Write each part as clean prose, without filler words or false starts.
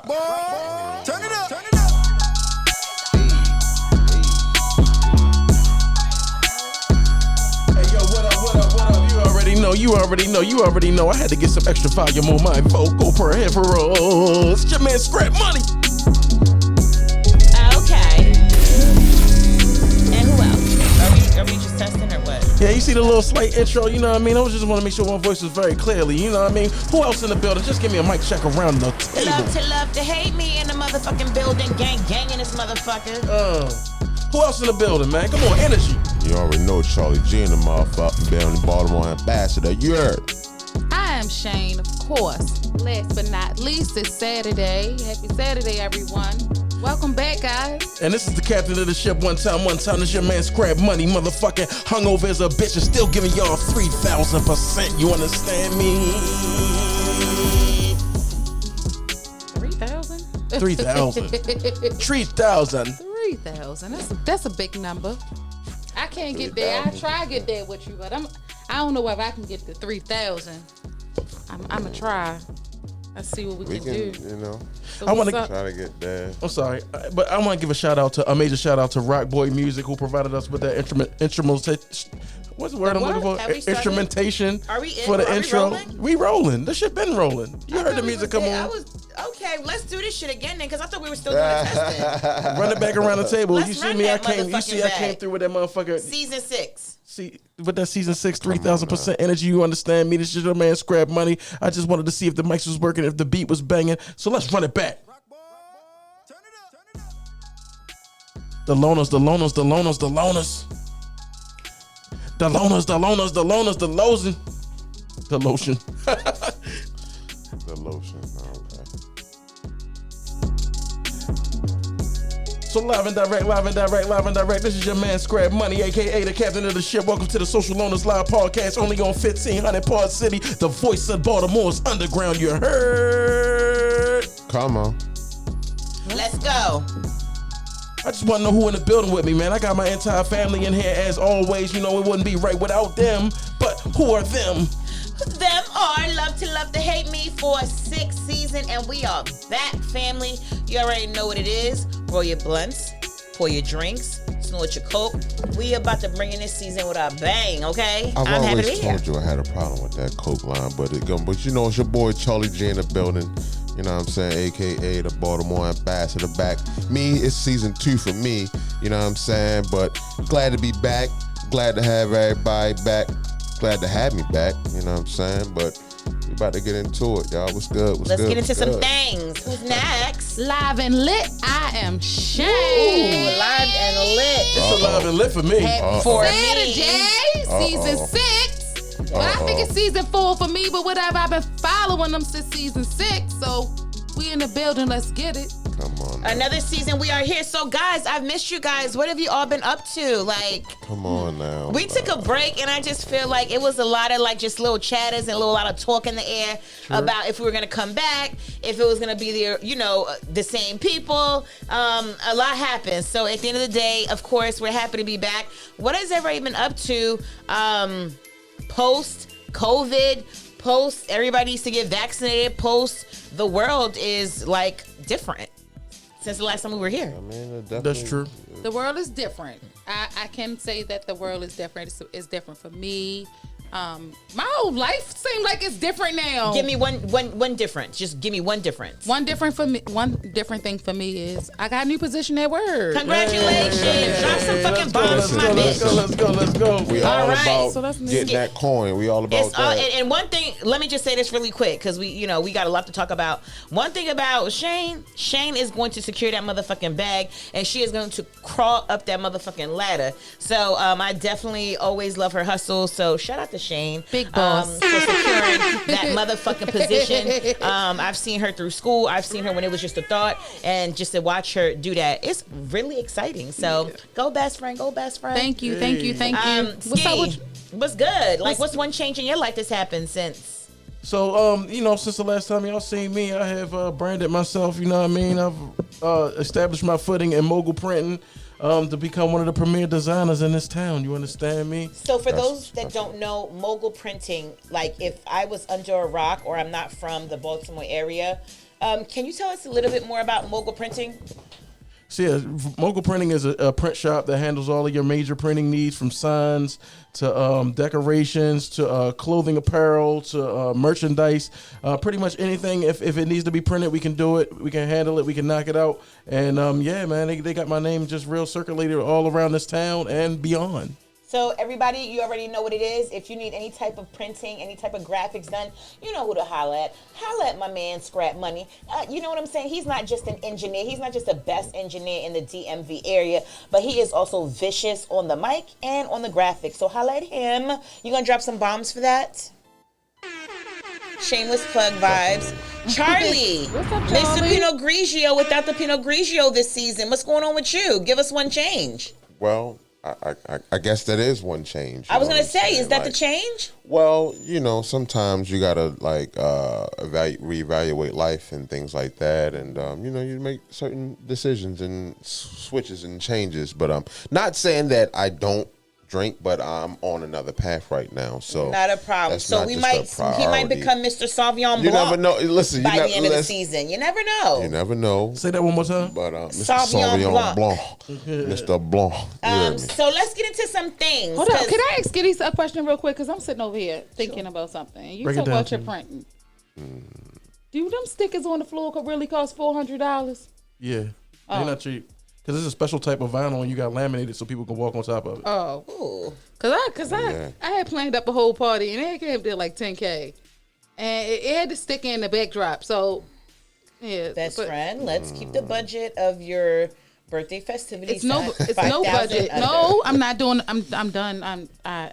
Rock boy, turn it up, turn it up. Hey yo, what up, what up, what up? You already know. I had to get some extra volume on my vocal peripherals. It's your man Scrap Money. Okay. And who else? Are we just testing or what? Yeah, you see the little slight intro, you know what I mean? I just want to make sure my voice was very clearly, you know what I mean? Who else in the building? Just give me a mic check around the table. Love to hate me in the motherfucking building. Gang in this motherfucker. Who else in the building, man? Come on, energy. You already know Charlie G in the motherfucking building, Baltimore ambassador. You heard? I am Shane, of course. Last but not least, it's Saturday. Happy Saturday, everyone. Welcome back, guys. And this is the captain of the ship. One time. This your man Scrap Money, motherfucking hungover as a bitch and still giving y'all 3,000%. You understand me? 3,000? 3,000. 3,000. 3,000. That's a big number. I can't get there. I try to get there with you, but I don't know if I can get to 3,000. I'm gonna try. Let's see what we can do. You know, So I want to try to get there. I'm sorry, but I want to give a major shout out to Rock Boy Music, who provided us with that instrumentation. What's the word I'm looking for? Instrumentation for the intro. We rolling. This shit been rolling. You heard the music come on. Okay, let's do this shit again then, because I thought we were still doing the testing. Run it back around the table. Let's you see run me? I that came. You see, I came through with that motherfucker. Season 6. See, with that season 6, 3,000% energy. You understand me? This is your man Scrap Money. I just wanted to see if the mics was working, if the beat was banging. So let's run it back. The loners. The lotion. The lotion. Okay. So live and direct. This is your man Scrap Money, aka the captain of the ship. Welcome to the Social Loners Live podcast, only on 1500 Pod City, the voice of Baltimore's underground. You heard? Come on. Let's go. I just want to know who in the building with me, man. I got my entire family in here as always. You know it wouldn't be right without them. But who are them? Them are love to hate me for 6th season, and we are back, family. You already know what it is. Roll your blunts, pour your drinks, snort your coke. We about to bring in this season with a bang, okay? I've I'm happy to always be here. told you I had a problem with that coke line, but you know it's your boy Charlie G in the building. You know what I'm saying? AKA the Baltimore ambassador back. Me, it's season 2 for me. You know what I'm saying? But glad to be back. Glad to have everybody back. Glad to have me back. You know what I'm saying? But we about to get into it, y'all. What's good? Let's get into some things. Who's next? Live and lit, I am Shane. Ooh, live and lit. It's alive and lit for me. Happy For Saturday, season 6. But I think it's season 4 for me, but whatever. I've been following them since season 6, so we in the building. Let's get it. Come on. Now. Another season, we are here. So, guys, I've missed you guys. What have you all been up to? Like, Come on now. we took a break, and I just feel like it was a lot of like just little chatters and a lot of talk in the air about if we were gonna come back, if it was gonna be the same people. A lot happened. So at the end of the day, of course, we're happy to be back. What has everybody been up to? Post COVID, post everybody needs to get vaccinated, post the world is like different since the last time we were here. I mean, That's true. The world is different. I can say that the world is different. It's different for me. My whole life seems like it's different now. Give me one difference. Just give me one difference. One different thing for me is I got a new position at work. Congratulations. Drop some fucking bombs, my bitch. Let's go. We all right. about So that's getting that coin. We all about It's all, that. and one thing, let me just say this really quick, because we got a lot to talk about. One thing about Shane is going to secure that motherfucking bag, and she is going to crawl up that motherfucking ladder. So I definitely always love her hustle. So shout out to Shane. Big boss. For securing that motherfucking position. I've seen her through school. I've seen her when it was just a thought, and just to watch her do that, it's really exciting. So go best friend. Thank you. What's up with you? What's good? Like, what's one change in your life that's happened since? So, since the last time y'all seen me, I have branded myself, you know what I mean? I've established my footing in mogul printing. to become one of the premier designers in this town. You understand me? So for those that don't know, mogul printing, like if I was under a rock or I'm not from the Baltimore area, Can you tell us a little bit more about Mogul Printing? So yeah, Mogul Printing is a print shop that handles all of your major printing needs, from signs to decorations to clothing apparel to merchandise. Pretty much anything. If it needs to be printed, we can do it. We can handle it. We can knock it out. And yeah, man, they got my name just real circulated all around this town and beyond. So everybody, you already know what it is. If you need any type of printing, any type of graphics done, you know who to holla at. Holla at my man, Scrap Money. You know what I'm saying? He's not just an engineer. He's not just the best engineer in the DMV area, but he is also vicious on the mic and on the graphics. So holla at him. You gonna drop some bombs for that? Shameless plug vibes. Charlie, What's up, Mr. Charlie? Pinot Grigio without the Pinot Grigio this season. What's going on with you? Give us one change. Well, I guess that is one change. I was know gonna what I'm say, is saying? that the Like, change? Well, sometimes you gotta like reevaluate life and things like that, and you make certain decisions and switches and changes. But not saying that I don't drink, but I'm on another path right now. So Not a problem. that's So not he just a might priority. become Mr. Sauvignon You Blanc never know. Listen, by you the end of the never. season. You never know. You never know. Say that one more time. But Mr. Sauvignon Sauvignon Blanc. Mr. Blanc. You hear me? So let's get into some things. Hold on. 'cause- Can I ask Giddy a question real quick? Because I'm sitting over here thinking about something. You Break it talk down about to your me. printing. Do them stickers on the floor could really cost $400? Yeah, they're not cheap. Because it's a special type of vinyl and you got laminated so people can walk on top of it. Oh, Ooh. I had planned up a whole party and it came to like $10K, and it had to stick in the backdrop. So, yeah, Best but friend, let's keep the budget of your birthday festivities. It's no at 5,000 budget. under. No, I'm not doing. I'm done. I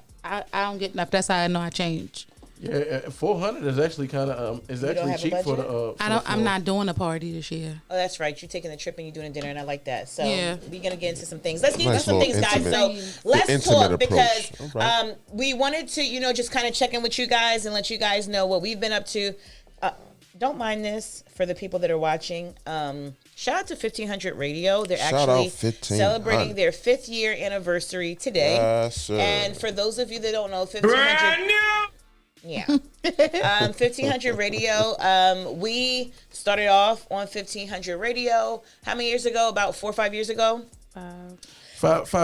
don't get enough. That's how I know I changed. Yeah, 400 is actually kind of don't have a cheap for the. budget? For I the don't. I'm floor. not doing a party this year. Oh, that's right. You're taking the trip and you're doing a dinner, and I like that. So Yeah. we're gonna get into some things. Let's get into Nice some little things, guys. intimate- So let's intimate talk approach. because All right. we wanted to, just kind of check in with you guys and let you guys know what we've been up to. Don't mind this for the people that are watching. Shout out to 1500 Radio. They're Shout actually out 1500. celebrating their 5th year anniversary today. Yes, sir. And for those of you that don't know, 1500. Yeah. 1500 Radio. We started off on 1500 Radio. How many years ago? About 4 or 5 years ago. 5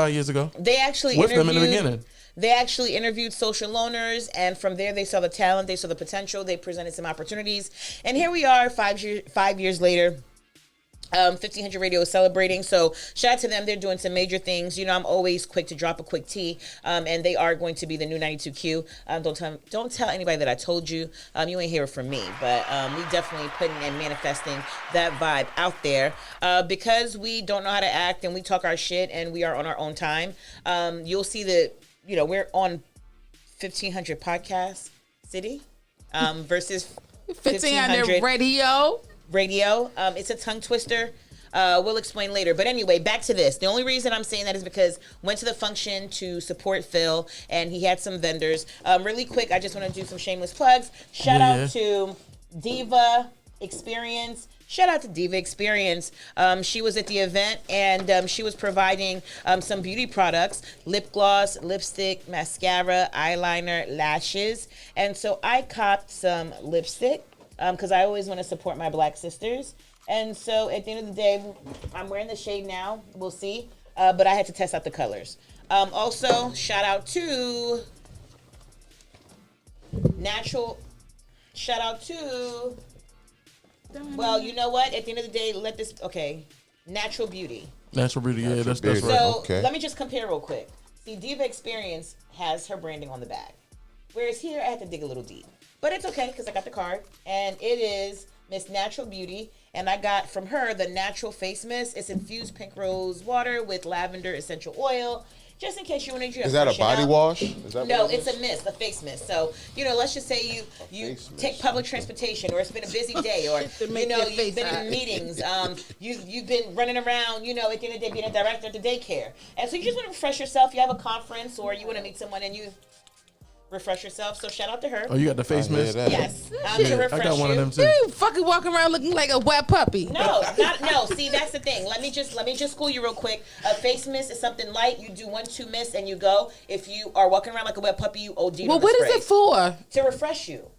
years ago. They actually With them in the interviewed- beginning. They actually interviewed social loners, and from there they saw the talent, they saw the potential, they presented some opportunities, and here we are 5 years later. 1500 Radio is celebrating, so shout out to them. They're doing some major things. I'm always quick to drop a quick tea, and they are going to be the new 92Q. Don't tell anybody that I told you. You ain't hear it from me, but we definitely putting and manifesting that vibe out there because we don't know how to act and we talk our shit and we are on our own time. You'll see that we're on 1500 Podcast City versus 1500 Radio. It's a tongue twister. We'll explain later. But anyway, back to this. The only reason I'm saying that is because went to the function to support Phil, and he had some vendors. Really quick, I just want to do some shameless plugs. Shout out to Diva Experience. Shout out to Diva Experience. She was at the event, and she was providing some beauty products, lip gloss, lipstick, mascara, eyeliner, lashes. And so I copped some lipstick because I always want to support my black sisters. And so at the end of the day, I'm wearing the shade now. We'll see. But I had to test out the colors. Also, shout out to Natural. Shout out to... Well, you know what? At the end of the day, Natural Beauty. Natural Beauty, yeah, that's Beauty. right. So Okay. let me just compare real quick. See, Diva Experience has her branding on the back. Whereas here, I had to dig a little deep. But it's okay, because I got the card. And it is Miss Natural Beauty. And I got from her the Natural Face Mist. It's infused pink rose water with lavender essential oil. Just in case you want to Is that a body wash? Is that No, what it it's is? a mist, a face mist. So, let's just say you face take mist. public transportation, or it's been a busy day, or make your you've face been hot. in meetings, you've been running around, at the end of the day being a director at the daycare, and so you just want to refresh yourself. You have a conference, or you want to meet someone, and you refresh yourself. So shout out to her. Oh, you got the face I hear mist? that. Yes, to Yeah, refresh I got one you. of them too. You fucking walking around looking like a wet puppy. No. See, that's the thing. Let me just school you real quick. A face mist is something light. You do 1-2 mists and you go. If you are walking around like a wet puppy, you OD. Well, on the what is spray. it for? To refresh you.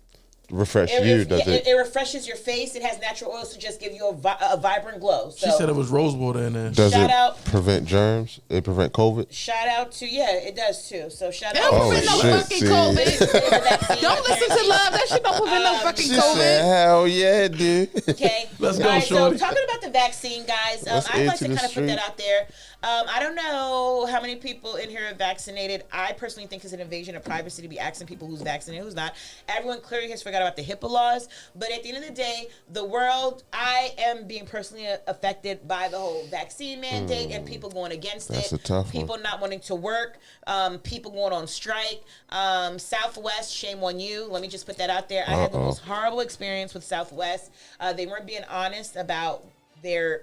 refresh you, does it? It refreshes your face. It has natural oils to just give you a vibrant glow. So, She said it was rose water in there. Does shout it out- prevent germs? It prevent COVID? shout out to it does too. So shout It out. don't Oh, prevent no shit, fucking see. COVID. Don't listen to Love. That shit don't prevent no fucking She COVID. said, hell yeah, dude. Okay. Let's All go, right, shorty. so talking about the vaccine, guys, Let's I'd like into to the kind of put that street. out there. I don't know how many people in here are vaccinated. I personally think it's an invasion of privacy to be asking people who's vaccinated, who's not. Everyone clearly has forgot about the HIPAA laws. But at the end of the day, the world, I am being personally affected by the whole vaccine mandate and people going against That's it. a tough one. People not wanting to work, people going on strike. Southwest, shame on you. Let me just put that out there. I had the most horrible experience with Southwest. They weren't being honest about their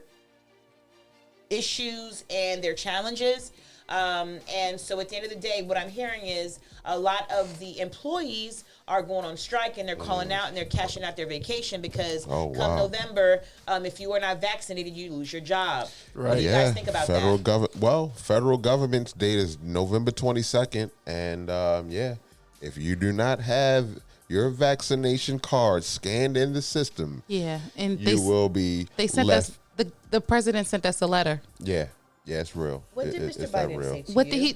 issues and their challenges. And so at the end of the day, what I'm hearing is a lot of the employees are going on strike and they're calling out and they're cashing out their vacation because come November, if you are not vaccinated, you lose your job. What do you guys think about that? Federal government's date is November 22nd. And if you do not have your vaccination card scanned in the system, Yeah, and you will be They sent left. us the president sent us a letter. Yeah, it's real. What did It's Mr. that Biden real. say to What you? did he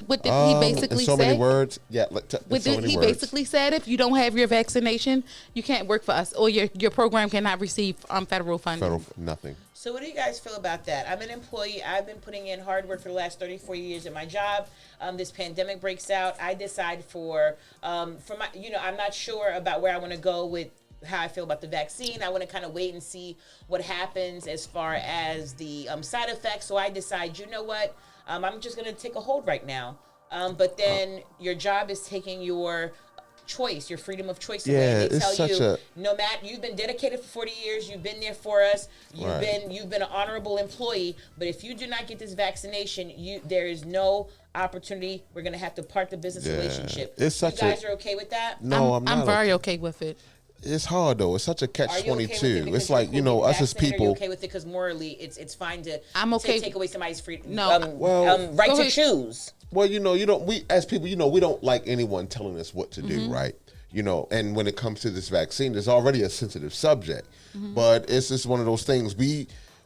basically in so say? many words. Yeah, He basically said if you don't have your vaccination, you can't work for us, or your program cannot receive federal funding. nothing. So what do you guys feel about that? I'm an employee. I've been putting in hard work for the last 34 years at my job. This pandemic breaks out. I decide for my, I'm not sure about where I want to go with how I feel about the vaccine. I want to kind of wait and see what happens as far as the side effects. So I decide, you know what? I'm just going to take a hold right now. But then your job is taking your choice, your freedom of choice away. Yeah, They it's tell you, such a- no matter, you've been dedicated for 40 years, you've been there for us, you've been an honorable employee, but if you do not get this vaccination, there is no opportunity. We're gonna have to part the business relationship. It's such you guys a- are okay with that? No, I'm not. I'm very okay with it. It's hard though. It's such a Are you okay with it catch-22. because It's like, you're us as vaccinated, or people. Are you okay with it because morally it's fine to I'm okay. take away somebody's freedom? No. Right Go to ahead. choose. Well, you don't. We as people, we don't like anyone telling us what to do, right? And when it comes to this vaccine, there's already a sensitive subject, but it's just one of those things.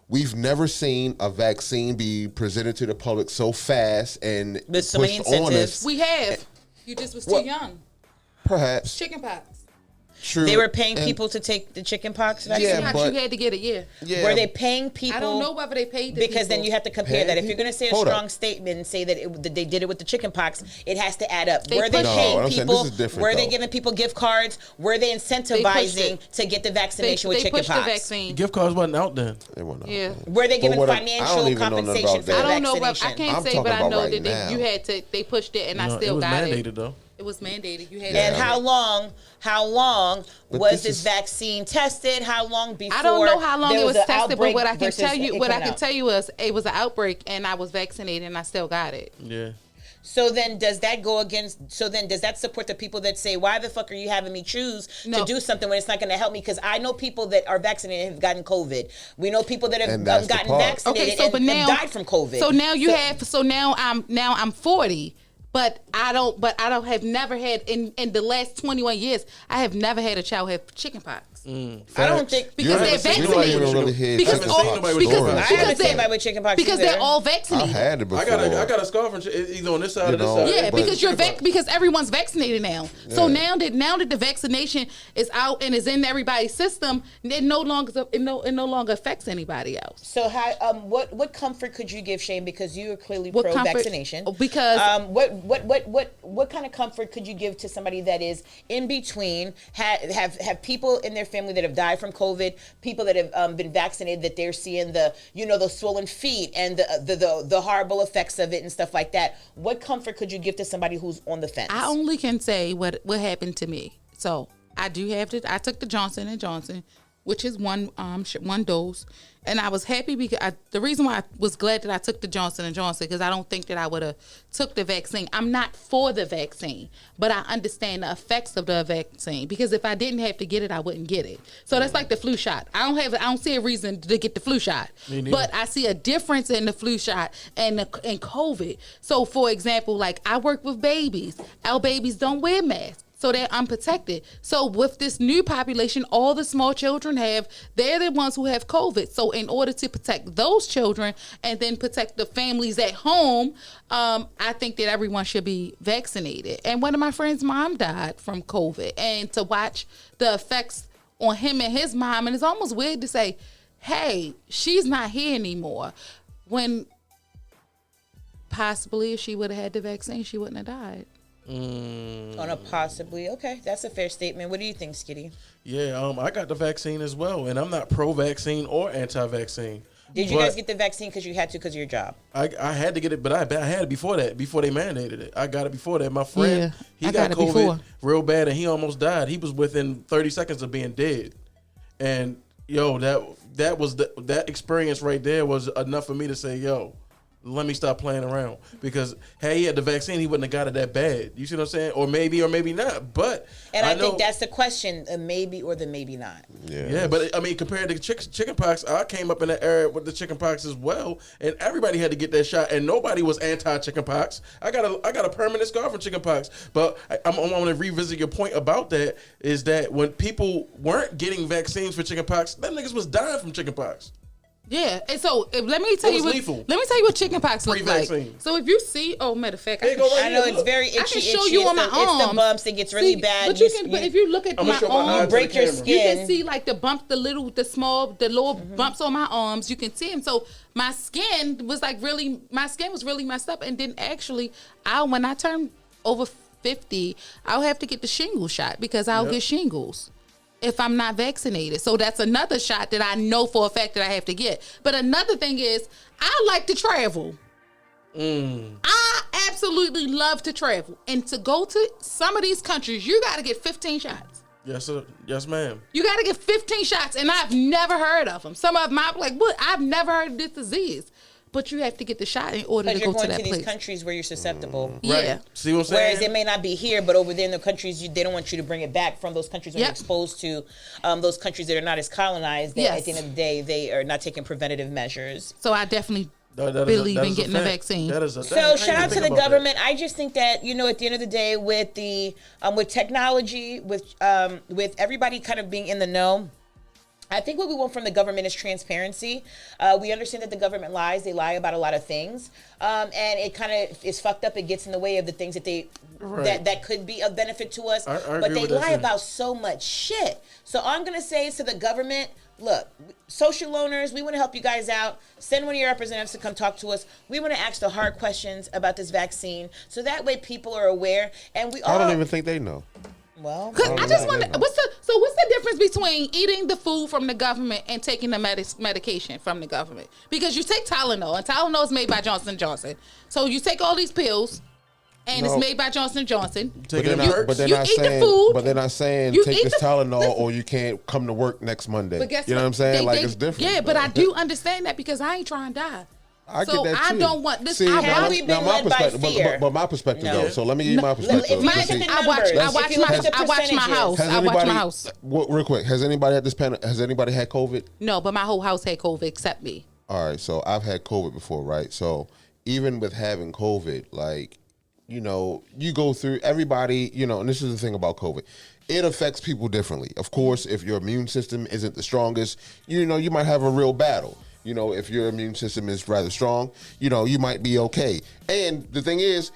We've never seen a vaccine be presented to the public so fast and With so many pushed on incentives. us. We have. You just was too Well, young. Perhaps Chickenpox. true. They were paying and- people to take the chickenpox vaccine. Yeah, Chickenpox, but- you had to get it. Yeah. Yeah, Were they paying people? I don't know whether they paid the Because then people. you have to compare Pay that. If you're people? going to say a Hold up. strong statement and say that they did it with the chickenpox, it has to add up. They Were they pushed- No, paying I'm saying people? this is different, Were they though. giving people gift cards? Were they incentivizing it. to get the They, vaccination with they pushed the chickenpox? vaccine. Gift cards wasn't out then. They went out Yeah. there. Were they But giving what I don't financial even know nothing compensation about for that. the I don't know, but I vaccination? can't I'm say, talking but I about know right that now. you had to. They pushed it, and I No, still it was got mandated it. though. It was mandated. You had. And to. how long But was this this is- vaccine tested? How long before? I don't know how long there it was an tested, but outbreak what I can versus tell you, it what I coming can out? tell you is, it was an outbreak, and I was vaccinated, and I still got it. Yeah. So then does that go against, so then does that support the people that say, why the fuck are you having me choose No. to do something when it's not going to help me? Because I know people that are vaccinated and have gotten COVID. We know people that have And that's the gotten part. vaccinated Okay, so and, but and now died from COVID. So now I'm 40. But I don't have never had in the last 21 years, I have never had a child have chickenpox. I don't think, Because You they're haven't seen- you vaccinated. haven't really heard Because chickenpox all- nobody with stories. chickenpox. I haven't because seen they- anybody with chickenpox because either. they're all I vaccinated. had it before. I got a scar from either on this side or this know, side. Yeah, but- because because everyone's vaccinated now. So now that the vaccination is out and is in everybody's system, it no longer affects anybody else. So how what comfort could you give Shane, because you are clearly What pro comfort- vaccination? because- what kind of comfort could you give to somebody that is in between, have people in their family that have died from COVID, people that have been vaccinated, that they're seeing the swollen feet and the horrible effects of it and stuff like that? What comfort could you give to somebody who's on the fence? I only can say what happened to me. So I do have I took the Johnson & Johnson, which is one dose, and I was happy because the reason why I was glad that I took the Johnson & Johnson, because I don't think that I would have took the vaccine. I'm not for the vaccine, but I understand the effects of the vaccine, because if I didn't have to get it, I wouldn't get it. So that's like the flu shot. I don't see a reason to get the flu shot, Me neither. but I see a difference in the flu shot and COVID. So for example, like I work with babies. Our babies don't wear masks. So they're unprotected. So with this new population, all the small children they're the ones who have COVID. So in order to protect those children and then protect the families at home, I think that everyone should be vaccinated. And one of my friends' mom died from COVID. And to watch the effects on him and his mom, and it's almost weird to say, hey, she's not here anymore. When possibly if she would have had the vaccine, she wouldn't have died. On a possibly. Okay, that's a fair statement. What do you think, Skitty? Yeah, I got the vaccine as well, and I'm not pro-vaccine or anti-vaccine. Did you guys get the vaccine because you had to because of your job? I had to get it, but I had it before that, before they mandated it. I got it before that. My friend, he got COVID before. Real bad, and he almost died. He was within 30 seconds of being dead. And, yo, that experience right there was enough for me to say, yo, let me stop playing around, because had he had the vaccine, he wouldn't have got it that bad. You see what I'm saying? Or maybe not. But I think that's the question: a maybe or the maybe not. Yeah. But I mean, compared to chickenpox, I came up in that era with the chickenpox as well, and everybody had to get that shot, and nobody was anti-chickenpox. I got a permanent scar from chickenpox. But I want to revisit your point about that. Is that when people weren't getting vaccines for chickenpox, that niggas was dying from chickenpox. Yeah, and so let me tell you what chickenpox looks like. So if you see, matter of fact, I know it's very itchy. I can show you on my arms. It's the bumps that gets really bad. But if you look at my arm, you break your skin. You can see like the bumps, the lower bumps on my arms. You can see them. So my skin was really messed up, and then actually, when I turn over 50, I'll have to get the shingles shot because I'll get shingles if I'm not vaccinated. So that's another shot that I know for a fact that I have to get. But another thing is, I like to travel. I absolutely love to travel. And to go to some of these countries, you got to get 15 shots. Yes, sir. Yes, ma'am. You got to get 15 shots, and I've never heard of them. Some of them, I'm like, what? I've never heard of this disease. But you have to get the shot in order to go to that place. Because you're going to these countries where you're susceptible. Yeah. Right. See what I'm saying? Whereas it may not be here, but over there in the countries, they don't want you to bring it back from those countries when you're exposed to those countries that are not as colonized. At the end of the day, they are not taking preventative measures. So I definitely believe in getting a vaccine. So shout out to the government. I just think that, at the end of the day, with the with technology, with everybody kind of being in the know, I think what we want from the government is transparency. We understand that the government lies. They lie about a lot of things. And it kind of is fucked up. It gets in the way of the things that that could be of benefit to us. But they lie about so much shit. So all I'm going to say is to the government, look, social loaners, we want to help you guys out. Send one of your representatives to come talk to us. We want to ask the hard questions about this vaccine. So that way people are aware. And I don't even think they know. Well, I just wonder what's the difference between eating the food from the government and taking the medication from the government? Because you take Tylenol, and Tylenol is made by Johnson & Johnson. So you take all these pills, and it's made by Johnson & Johnson. But they're not saying take this Tylenol or you can't come to work next Monday. But guess you know what I'm saying? It's different. Yeah, but I do understand that because I ain't trying to die. I get that too. I don't want this. See, my perspective, but my perspective though. So let me give you my perspective. I watch my house. Real quick, has anybody at this panel? Has anybody had COVID? No, but my whole house had COVID except me. All right, so I've had COVID before, right? So even with having COVID, you go through everybody, and this is the thing about COVID. It affects people differently. Of course, if your immune system isn't the strongest, you might have a real battle. If your immune system is rather strong, you might be okay. And the thing is,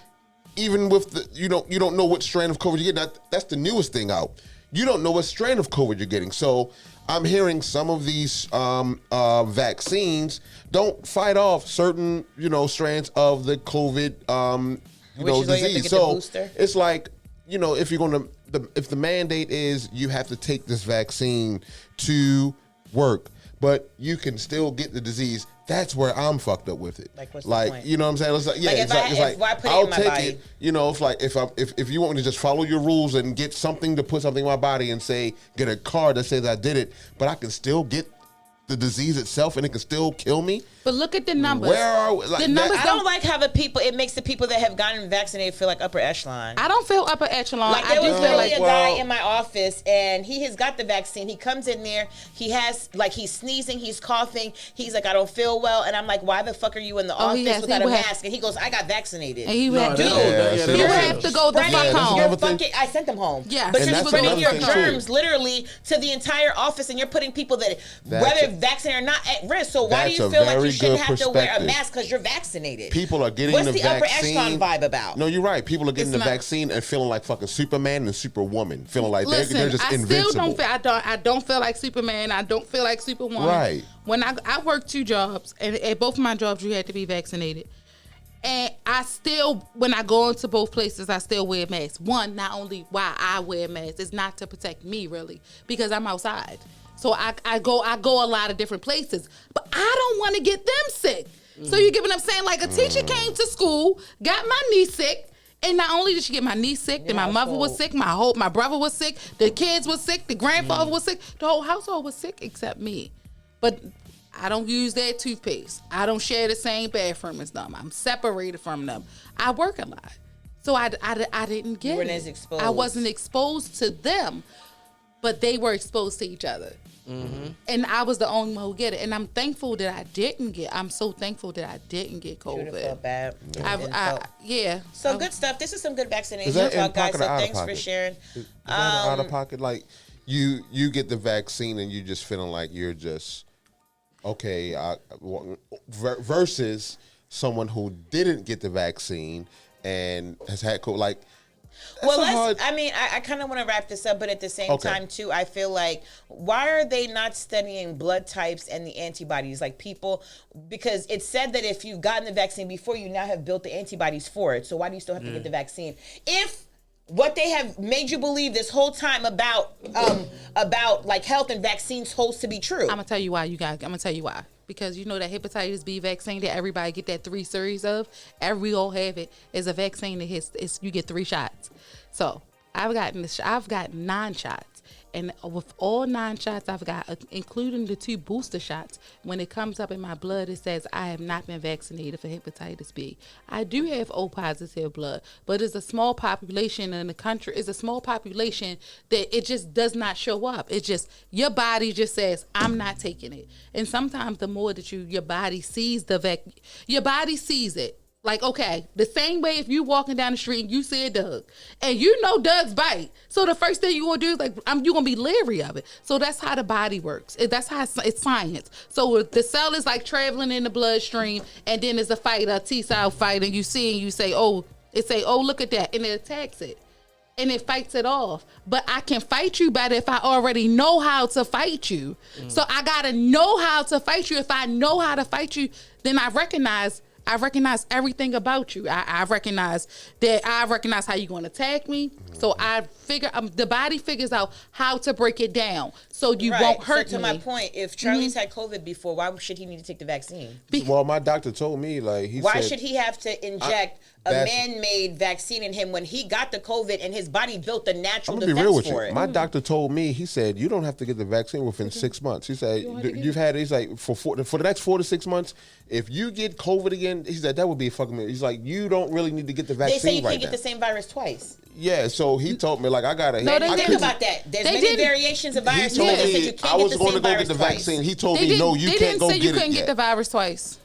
even with you don't know what strain of COVID you get. That's the newest thing out. You don't know what strain of COVID you're getting. So I'm hearing some of these vaccines don't fight off certain, strands of the COVID, disease. So it's like, if you're going to, if the mandate is you have to take this vaccine to work, but you can still get the disease. That's where I'm fucked up with it. What's the point? You know what I'm saying? It's like, yeah, why put I'll it in my take body? it. If you want me to just follow your rules and get something to put something in my body and say get a card that says I did it, but I can still get the disease itself and it can still kill me. But look at the numbers. Where are we? Like, the numbers I don't like how it makes the people that have gotten vaccinated feel like upper echelon. I don't feel upper echelon. Like I there do was feel literally like a guy in my office, and he has got the vaccine. He comes in there, he's sneezing, he's coughing. He's like, I don't feel well, and I'm like, why the fuck are you in the office without a mask? And he goes, I got vaccinated. And you have to go the fuck home. I sent them home. Yeah, but and you're spreading your germs too. literally to the entire office, and you're putting people that, whether vaccinated or not, at risk. So why do you feel like you shouldn't have to wear a mask because you're vaccinated? People are getting What's the vaccine. What's the upper echelon vibe about? No, you're right. People are getting the vaccine and feeling like fucking Superman and Superwoman, feeling like they're just invincible. I don't feel like Superman. I don't feel like Superwoman. Right. When I worked 2 jobs, and at both of my jobs, you had to be vaccinated. And I still, when I go into both places, I still wear masks. One, not only why I wear masks, it's not to protect me really, because I'm outside. So I go a lot of different places, but I don't want to get them sick. So you get what I'm saying? Like a teacher came to school, got my niece sick, and not only did she get my niece sick, then my mother was sick, my brother was sick, the kids was sick, the grandfather was sick, the whole household was sick except me. But I don't use their toothpaste. I don't share the same bathroom as them. I'm separated from them. I work a lot. So I didn't get it. You weren't as exposed. I wasn't exposed to them, but they were exposed to each other. Mm-hmm. And I was the only one who get it. And I'm thankful that I didn't get. I'm so thankful that I didn't get COVID. Should have felt bad. Yeah. So good stuff. This is some good vaccination Is that talk, guys. in-pocket So or thanks out-of-pocket? for sharing. Is that out of pocket? Like you get the vaccine and you just feeling like you're just okay. Versus someone who didn't get the vaccine and has had COVID. Like, I kind of want to wrap this up, but at the same time, too, I feel like, why are they not studying blood types and the antibodies? Like people, because it's said that if you've gotten the vaccine before, you now have built the antibodies for it. So why do you still have to get the vaccine? If what they have made you believe this whole time about like health and vaccines holds to be true. I'm gonna tell you why, you guys. I'm gonna tell you why. Because you know that hepatitis B vaccine that everybody get that 3 series of, we all have it, is a vaccine that you get 3 shots. So I've got 9 shots. And with all 9 shots I've got, including the 2 booster shots, when it comes up in my blood, it says I have not been vaccinated for hepatitis B. I do have O positive blood, but it's a small population in the country. It's a small population that it just does not show up. It's just, your body just says, I'm not taking it. And sometimes the more that your body sees your body sees it. Like, okay, the same way if you walking down the street and you see a Doug, and you know Doug's bite, so the first thing you gonna do is like, you gonna be leery of it. So that's how the body works. That's how it's science. So the cell is like traveling in the bloodstream, and then there's a fight, a T-cell fight, and you see and you say, oh, look at that, and it attacks it. And it fights it off. But I can fight you better if I already know how to fight you. So I gotta know how to fight you. If I know how to fight you, then I recognize everything about you. I recognize how you're going to attack me. So I figure the body figures out how to break it down so you won't hurt me. So to my point, if Charlie's had COVID before, why should he need to take the vaccine? Well, my doctor told me, like, why should he have to inject a man-made vaccine in him when he got the COVID and his body built the natural defense be real with for you. it? My doctor told me, he said, you don't have to get the vaccine within 6 months. He said, he's like, for the next 4 to 6 months, if you get COVID again, he said, that would be fucking me. He's like, you don't really need to get the vaccine right now. They say you can't get the same virus twice. Yeah, so he told me, like, I gotta. No, think about that. There's many variations of virus. He told me I was going to go get the vaccine. He told me, no, you can't go get it. They didn't say you couldn't get the virus twice.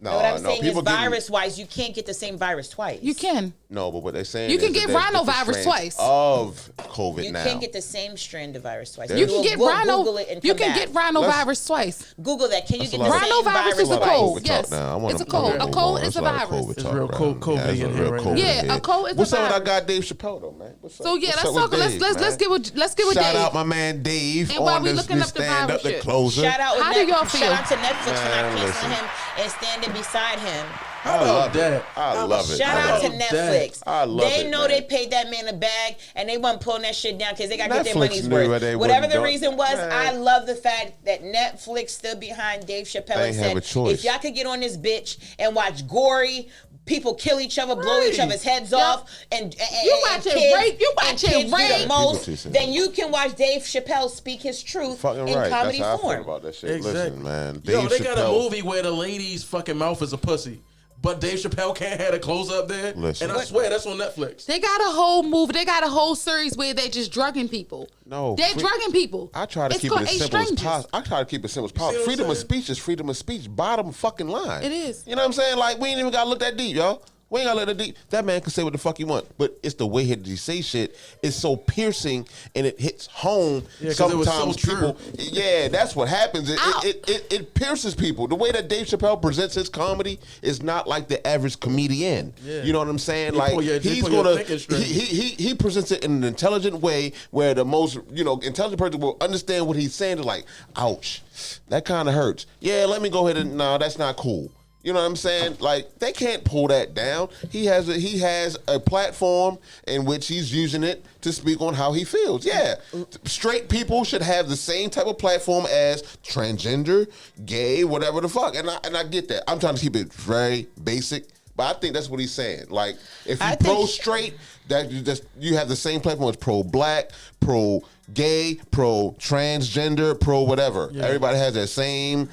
No, what I'm saying is virus-wise, you can't get the same virus twice. You can. No, but what they're saying you can get rhinovirus twice. Of COVID now. You can't get the same strand of virus twice. You can get rhinovirus twice. Google that. Can you get the same rhinovirus is a cold. Yes, it's a cold. A cold is a virus. It's real COVID in here right now. Yeah, a cold is a virus. What's up with our guy Dave Chappelle though, man? So yeah, let's get with Dave. Shout out my man Dave. And while we looking up the virus shit. Closer. Shout out. How do y'all feel? Shout out to Netflix for not canceling him and standing beside him I love that. I love it. Shout out to man. Netflix. I love they it, know man. they paid that man a bag, and they wasn't pulling that shit down because they got to get their Netflix money's knew worth. they Whatever wouldn't the do it. reason was, Man. I love the fact that Netflix stood behind Dave Chappelle They and ain't have a said, choice. if y'all could get on this bitch and watch gory people kill each other, blow each other's heads off, and You watching rape? You watching kids do rape? the most, People too then you can watch Dave Chappelle speak his truth Fucking in right. comedy That's how I form. feel about that shit. Exactly. Listen, man. Yo, Dave they got a Chappelle- movie where the lady's fucking mouth is a pussy, but Dave Chappelle can't have a close up there. Listen. And I swear that's on Netflix. They got a whole movie. They got a whole series where they just drugging people. No, They're drugging people. I try to It's keep it called as Eight simple as Strangers. possible. I try to keep it simple as see possible. what I'm Freedom of saying? speech is freedom of speech. Bottom fucking line. It is. You know what I'm saying? Like, we ain't even got to look that deep, y'all. We ain't got to look that deep. That man can say what the fuck he want. But it's the way he say shit is so piercing and it hits home. Yeah, 'cause it was so Sometimes people, true. yeah, that's what happens. Ow. It pierces people. The way that Dave Chappelle presents his comedy is not like the average comedian. Yeah. You know what I'm saying? He Like, pull your- he he's pull your gonna thinking straight. he presents it in an intelligent way where the most, intelligent person will understand what he's saying. To like, ouch, that kind of hurts. Yeah, let me go ahead and no, that's not cool. You know what I'm saying? Like, they can't pull that down. He has a platform in which he's using it to speak on how he feels. Yeah, straight people should have the same type of platform as transgender, gay, whatever the fuck. And I get that. I'm trying to keep it very basic. But I think that's what he's saying. Like, if you I think- pro straight, that you have the same platform as pro black, pro gay, pro transgender, pro whatever. Everybody has that same,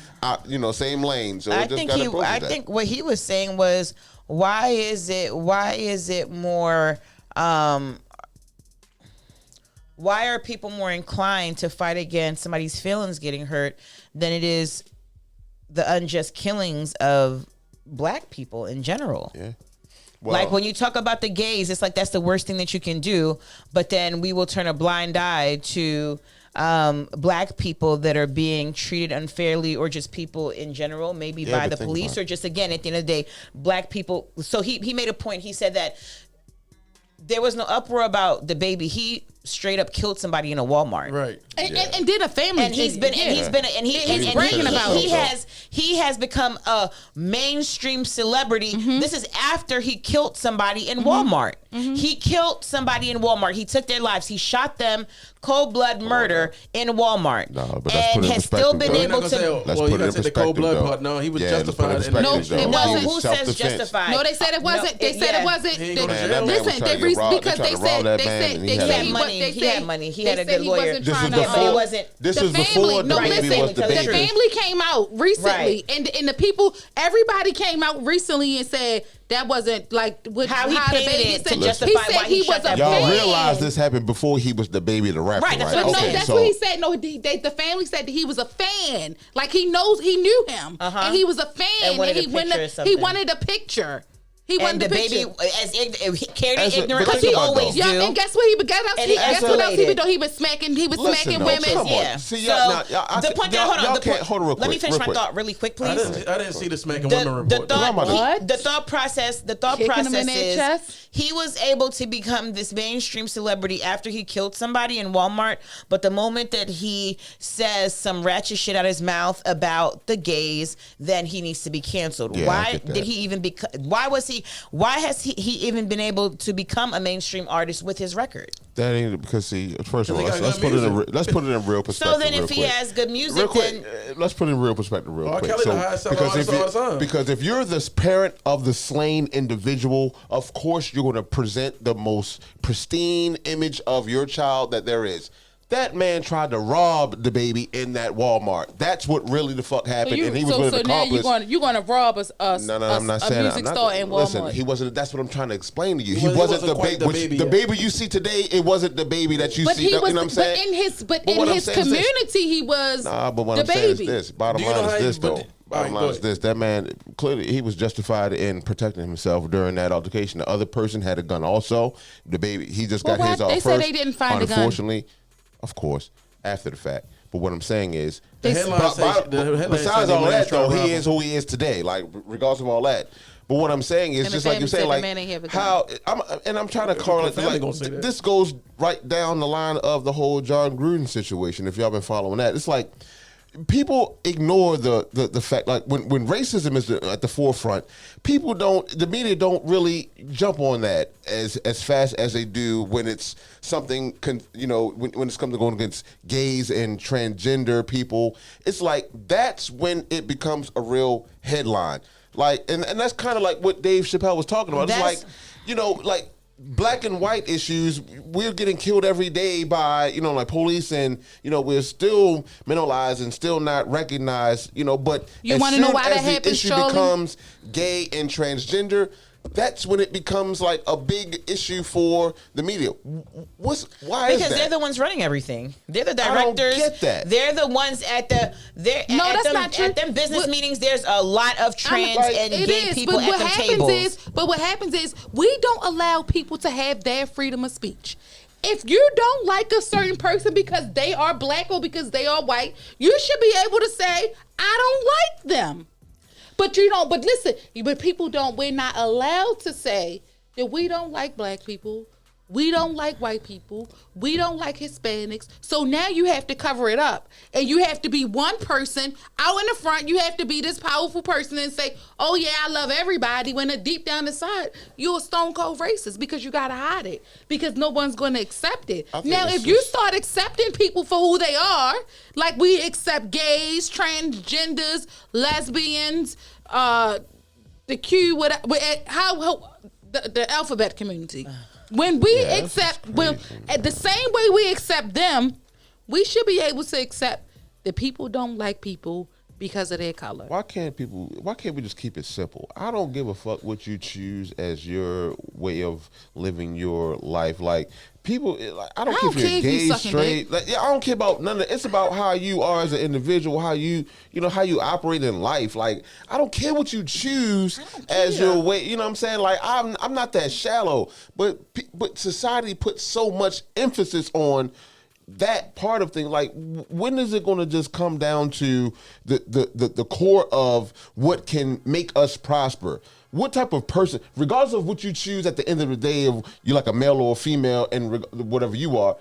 same lane. So I it just think gotta approach I that. think what he was saying was, why is it more why are people more inclined to fight against somebody's feelings getting hurt than it is the unjust killings of black people in general? Yeah. Well, Like when you talk about the gays, it's like that's the worst thing that you can do. But then we will turn a blind eye to black people that are being treated unfairly, or just people in general, maybe Yeah, by but the think police, about it. or just, again, at the end of the day, black people. So he made a point. He said that there was no uproar about the baby. He straight up killed somebody in a Walmart. Right. And did a family. And he's been, yeah. he's bragging about it. he has become a mainstream celebrity. Mm-hmm. This is after he killed somebody in Walmart. He killed somebody in Walmart. He took their lives. He shot them, cold blood murder in Walmart, No, but let's put and it in has still perspective, been though. You're not able gonna say, to. oh, Let's well, put you it gotta in say the cold blood perspective, part. No, he was though. Yeah, let's put it in justified. In No, perspective, it though. wasn't. He was Who says self-defense. justified? No, they said it wasn't. They said it wasn't. He ain't go to They- jail. Man, that man was Listen, trying they to get robbed. They because tried they to rob said that they man, said and they he had said a- he money. they He said- had money. He they had a said good he lawyer. wasn't This trying is to- but it before. wasn't. This The is before family, the no, baby listen, was the the baby. family came out recently, Right. and the people, everybody came out recently and said that wasn't like what, How he the painted baby it to said. justify he why said he he shot was that a boy. Y'all fan. realize this happened before he was the baby the rapper, Right, that's right? what I'm No, saying. that's so what he said. No, the family said that he was a fan. Like he knew him, and he was a fan, And wanted he a picture or he something. wanted a picture. He wanted And the a picture. baby, he carried As it a- ignorant but like think he about it, always though. do. Yeah, and guess what? Guess And he what else he escalated. been doing? He was smacking Listen, though, women. come on. Yeah. See, So y'all, y'all, the point y'all, that hold on, y'all the can't point, hold it real quick. let me finish real my quick. thought really quick, I please. didn't see the smacking women report. Talking about What? The thought process Kicking them in their is chest? he was able to become this mainstream celebrity after he killed somebody in Walmart. But the moment that he says some ratchet shit out of his mouth about the gays, then he needs to be canceled. Yeah, I Why get that. did he even why has he even been able to become a mainstream artist with his record? That ain't because see. First of all, he got let's good put it in music. let's put it in real perspective. So then real if he quick. has good music, real quick, then let's put it in real perspective real R. quick. Kelly the highest selling artist of all time. because if you're the parent of the slain individual, of course you're going to present the most pristine image of your child that there is. That man tried to rob the baby in that Walmart. That's what really the fuck happened, and he was with an so now accomplice. you're going to rob No, I'm not a saying music that. I'm store not, in Walmart. Listen, he wasn't. That's what I'm trying to explain to you. He Well, he wasn't wasn't the quite baby. the baby The yet. baby you see today, it wasn't the baby that you but see. he You know was, what I'm saying? but what in I'm his saying is this. community, he was Nah, but what the I'm saying is baby. this. Bottom Do you line know is how this, you- though. but- Bottom All right, line go is this. That man, clearly, he was justified in protecting himself during that altercation. The other person had a gun also. The baby, he just Well, got his why- off they first. said they didn't find the gun. Unfortunately, of course, after the fact. But what I'm saying is, The headline say- the headline besides say all the man that, though, tried to rob he is him. who he is today. Like, regardless of all that. But what I'm saying is, And just the like you're family saying, said the like man ain't have a gun. I'm trying to correlate. family Like, gonna say that. this goes right down the line of the whole John Gruden situation. If y'all been following that, it's like people ignore the fact, like when racism is at the forefront, the media don't really jump on that as fast as they do when it's something, when it's coming to going against gays and transgender people. It's like that's when it becomes a real headline. Like, and that's kind of like what Dave Chappelle was talking about. It's like, like black and white issues, we're getting killed every day by, like police, and, we're still minimalized and still not recognized, but you want to know why that as the happens, issue Charlie? becomes gay and transgender, that's when it becomes like a big issue for the media. Why is that? Because they're the ones running everything. They're the directors. I don't get that. They're the ones at them business meetings. There's a lot of trans and gay people at them tables. But what happens is we don't allow people to have their freedom of speech. If you don't like a certain person because they are black or because they are white, you should be able to say, I don't like them. But we're not allowed to say that we don't like black people, we don't like white people, we don't like Hispanics. So now you have to cover it up. And you have to be one person out in the front. You have to be this powerful person and say, oh yeah, I love everybody, when deep down inside, you're a stone cold racist because you got to hide it. Because no one's going to accept it. Now, if you start accepting people for who they are, like we accept gays, transgenders, lesbians, the alphabet community. When we the same way we accept them, we should be able to accept that people don't like people because of their color. Why can't we just keep it simple? I don't give a fuck what you choose as your way of living your life. Like, people, I don't care if you're gay, straight. I don't care about none of it. It's about how you are as an individual, how you operate in life. Like, I don't care what you choose as your way. You know what I'm saying? Like, I'm not that shallow, but society puts so much emphasis on that part of things. Like, when is it going to just come down to the core of what can make us prosper? What type of person, regardless of what you choose at the end of the day, if you're like a male or a female and whatever you are,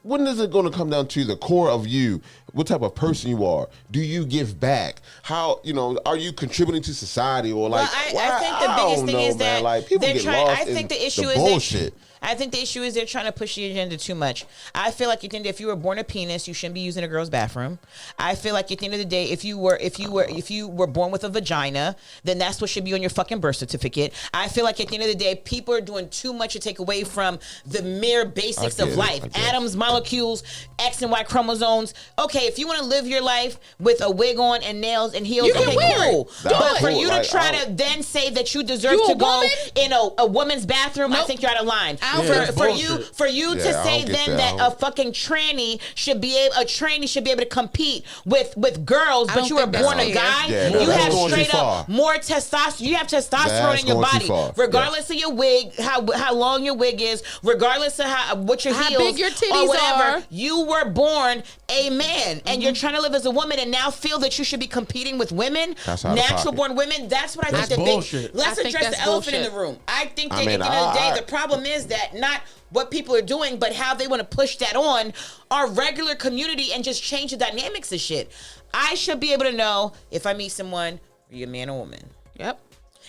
when is it going to come down to the core of you? What type of person you are? Do you give back? How, are you contributing to society? Or like, I think the biggest thing is that like, people get lost I think the issue is bullshit. I think the issue is they're trying to push the agenda too much. I feel like if you were born a penis, you shouldn't be using a girl's bathroom. I feel like at the end of the day, if you were born with a vagina, then that's what should be on your fucking birth certificate. I feel like at the end of the day, people are doing too much to take away from the mere basics of life. Atoms, molecules, X and Y chromosomes. Okay, if you want to live your life with a wig on and nails and heels, cool. But for you to try to then say that you deserve to go in a woman's bathroom, I think you're out of line. For you to say then that a fucking tranny should be able to compete with girls, but you were born a guy, you have straight up more testosterone. You have testosterone in your body, regardless of your wig, how long your wig is, regardless of what your heels, big your titties or whatever. are. You were born a man, and you're trying to live as a woman, and now feel that you should be competing with women, natural born women. That's what I think. Let's address the elephant in the room. I think that at the end of the day, the problem is that not what people are doing, but how they want to push that on our regular community and just change the dynamics of shit. I should be able to know if I meet someone, are you a man or woman? Yep.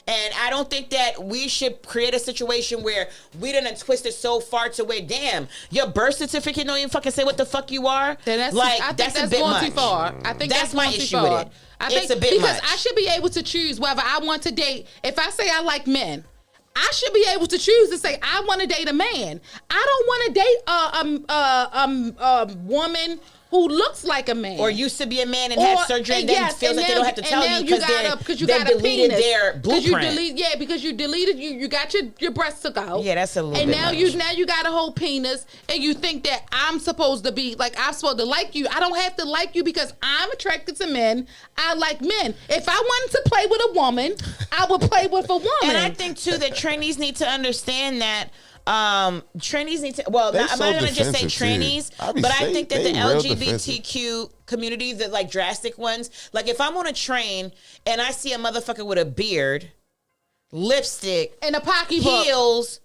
And I don't think that we should create a situation where we done twist it so far to where, damn, your birth certificate don't even fucking say what the fuck you are. That's a bit much. Too far. I think that's my issue with it. It's a bit much. I should be able to choose whether I want to date. If I say I like men, I should be able to choose to say I want to date a man. I don't want to date a woman who looks like a man, or used to be a man and had surgery, and then feels like they don't have to tell you because they deleted their blueprint. Because you deleted you got your breasts took out. Yeah, that's a little. And bit now you got a whole penis, and you think that I'm supposed to be like, I'm supposed to like you. I don't have to like you because I'm attracted to men. I like men. If I wanted to play with a woman, I would play with a woman. And I think too that trainees need to understand that. Trainees need to. Well, I'm not going to just say trainees, but I think that the LGBTQ community, the like drastic ones, like if I'm on a train and I see a motherfucker with a beard, lipstick, and a pocketbook, heels,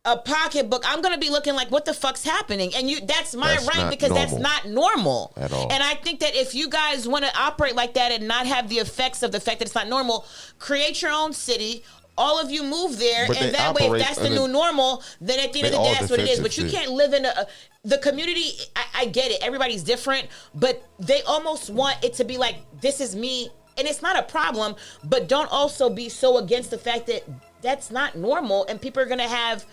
a pocketbook, I'm gonna be looking like, what the fuck's happening? And that's my That's right not because that's normal. not normal At all. And I think that if you guys want to operate like that and not have the effects of the fact that it's not normal, create your own city. All of you move there, But they and that way, if operate that's the in new a- normal, then at the end of They the day, all that's what it is. But you defensive can't live in the community. I get it. Everybody's different, but they almost want it to be like, this is me. And it's not a problem, but don't also be so against the fact that that's not normal and people are going to have,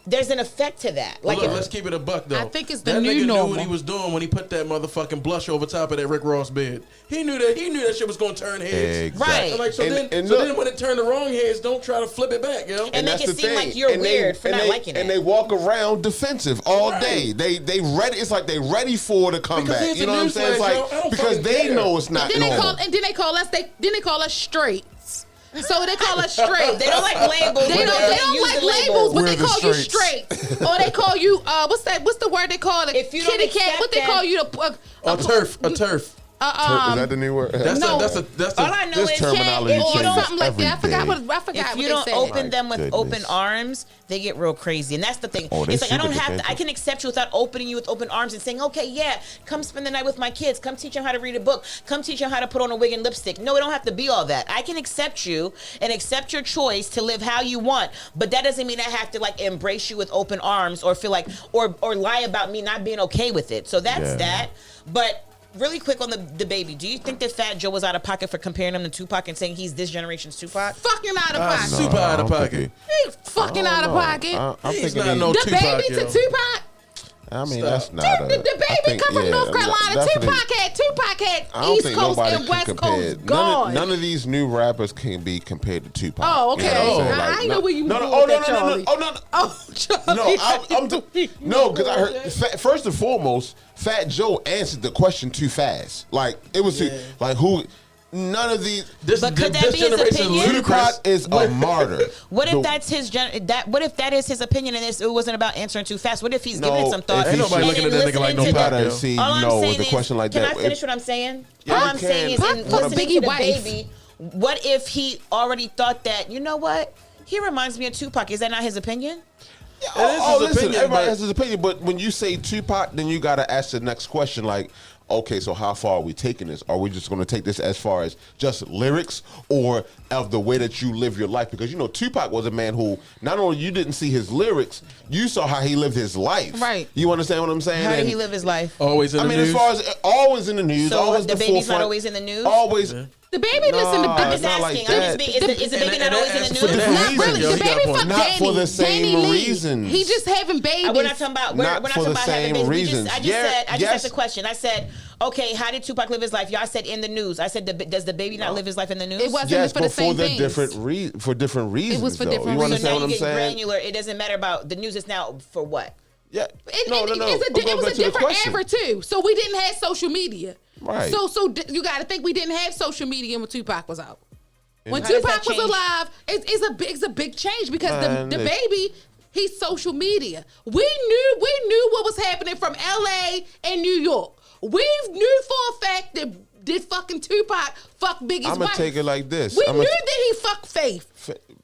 there's an effect to that. Well, Like, look, if- let's keep it a buck, though. I think it's the that new nigga knew normal. what he was doing when he put that motherfucking blush over top of that Rick Ross bed. He knew that shit was going to turn heads. Exactly. Right. And like, so And then look- when it turned the wrong heads, don't try to flip it back, yo. And make that's it the seem thing. like you're And weird for and not liking and it. they walk around defensive all Right. day. They ready. It's like they ready for the comeback. here's You the know what I'm saying? It's newsflash, yo, I like don't because fucking they care. know it's not Then they normal. call us straights. So they call us straight. they don't like labels. They but don't use like the labels, but We're they the call you straights. straight, or they call you what's the word they call it? If you don't Kitty cat. accept What they that- call you? A turf. Is that the new word? That's No. that's All I know This is terminology if you changes don't, something like that. I forgot every what if you they don't said. open them with goodness. open arms, they get real crazy. And that's the thing. Oh, they It's like I don't super have to, I defensive. can accept you without opening you with open arms and saying, okay, yeah, come spend the night with my kids. Come teach them how to read a book. Come teach them how to put on a wig and lipstick. No, it don't have to be all that. I can accept you and accept your choice to live how you want. But that doesn't mean I have to like embrace you with open arms or feel like, or lie about me not being okay with it. So that's Yeah. that. But really quick on the baby, do you think that Fat Joe was out of pocket for comparing him to Tupac and saying he's this generation's Tupac? Fucking out of pocket. super out of I don't pocket. think He fucking out of pocket. I'm He's thinking not he- no The Tupac, baby yo. to Tupac. I mean, Stop. that's not a. The I baby think, come from yeah, North Carolina. definitely- Tupac had I don't East think Coast nobody and can West compare. Coast gone. None of these new rappers can be compared to Tupac. Oh, okay. You know what I'm saying? I Like, ain't know where you no, was no, going oh, with that, no, Charlie. oh, no. Oh, Charlie. No, because I heard. First and foremost, Fat Joe answered the question too fast. Like it was too, like who. None of these. But could that be his generation opinion? Tupac is a martyr. What if The- that's his what if that is his opinion and it wasn't about answering too fast? What if he's giving it some thought? if Ain't nobody and looking at then that nigga like no listening to Pac, the- gotta yo. see, All I'm no, saying with a question like can that. I finish what I'm saying? Yeah, All you I'm can. saying is, Pac in was a listening Biggie to the wife. baby, what if he already thought that, you know what? He reminds me of Tupac. Is that not his opinion? Oh, his listen, opinion, everybody but- has his opinion, but when you say Tupac, then you got to ask the next question, like, okay, so how far are we taking this? Are we just going to take this as far as just lyrics or of the way that you live your life? Because, you know, Tupac was a man who not only you didn't see his lyrics, you saw how he lived his life. Right. You understand what I'm saying? How did And- he live his life? Always in I the mean, news. as far as always in the news, So always the the baby's not forefront, always in the news? Always. The baby listen to Nah, I'm just not asking. like I'm just that. being, is the baby And not always in that's the for news? different Not reasons, really. yo. The He got a baby point. fuck Not Danny. for the same Danny Lee. reasons. He just having babies. We're not talking about. We're Not not for talking the about having same babies. reasons. I just Yeah, said. I just yes. asked a question. I said, okay, how did Tupac live his life? Y'all said in the news. I said, does the baby not live his life in the news? It wasn't Yes, for the but for same the things. for different reasons. was for though. different You reasons. So understand now what you I'm get saying? granular. It doesn't matter about the news. It's now for what? Yeah. It No. was I'm a going back to the different question. era too. So we didn't have social media. Right. So you got to think we didn't have social media when Tupac was out. When How does that Tupac was change? alive, it's a big change because Man, the it- baby, he's social media. We knew what was happening from LA and New York. We knew for a fact that did fucking Tupac fuck Biggie's I'm wife. gonna take it like this. We I'ma- knew that he fucked Faith.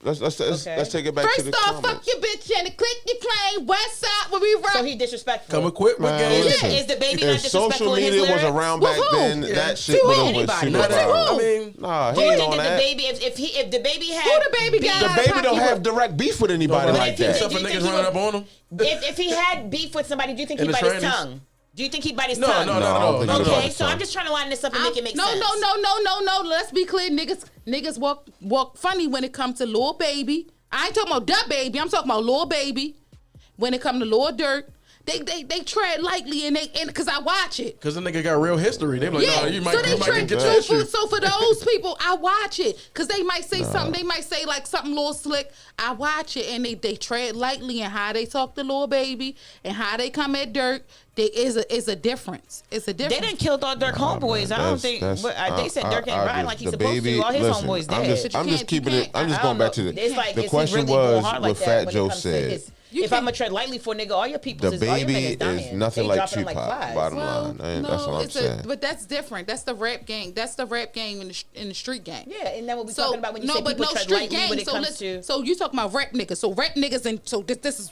Let's take it back to First the off, fuck comments. your bitch and click your claim. West side where we rock. So he disrespectful. Come equipped with Man, game. listen, Is the baby not if disrespectful social in his media was lyrics? around With back who? then, Yeah. that shit To would who? have been Anybody. super Not To at who? all. viral. I mean, Nah, Do he you ain't think on that the that. baby, if the baby had Who the baby got? The out of baby pocket don't with? have direct beef with anybody nobody like if he that. did- except for Do you think niggas he running would- up on him. if he had beef with somebody, do you think In he'd the bite his trannies? tongue? Do you think he'd bite his No, tongue? no, not at I don't all. think Not he at would. all. Okay, so I'm just trying to line this up and make it make no, sense. No. Let's be clear, niggas walk funny when it comes to Lil Baby. I ain't talking about Da Baby. I'm talking about Lil Baby. When it come to Lil Durk, they tread lightly and because I watch it. Because the nigga got real history. They be like, Yeah, no, you might, so they you might tread. get that. your issue. So for those people, I watch it because they might say something. They might say like something little slick. I watch it and they tread lightly and how they talk to Lil Baby and how they come at Durk. There is a difference. It's a They difference. didn't kill all Dirk homeboys. I don't think. They said Dirk ain't riding like he's the supposed baby- to. All his listen, homeboys I'm dead. just, But I'm you just can't- keeping you it. I'm can't- just I going don't back to know. the. It's like, The is he question really going was hard like what that Fat when it Joe comes to said. his- You If I'm can't- gonna tread lightly for a nigga, all your people The is all your baby niggas dying. is nothing They like dropping them Tupac. flies. Bottom line, that's all I'm saying. But that's different. That's the rap game. That's the rap game in the street game. Yeah, and then what we talking about when you say but people no tread street lightly gang. when it So comes to. so you talking about rap niggas. So rap niggas and so this is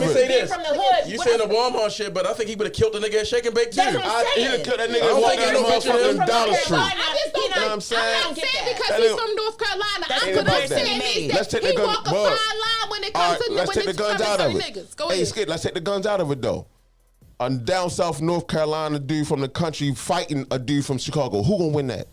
me of say it. this. From the hood. You what saying the else- Walmart shit, but I think he would have killed the nigga at Shake and Bake too. That's what I'm He'd saying. have cut that I nigga don't walking think out no the picture of him motherfucking from Dollar North Street. Carolina. I just don't, You know, You know what I'm saying? I I'm don't get saying that. because That he's nigga- from North Carolina, I That's could the person understand he he made. Let's take the he gun- walk a Bud. fine line when it All comes right, to let's when take the it's guns coming out of certain it. niggas. Go Hey, ahead. Skid, let's take the guns out of it though. a down south North Carolina dude from the country fighting a dude from Chicago. Who gonna win that?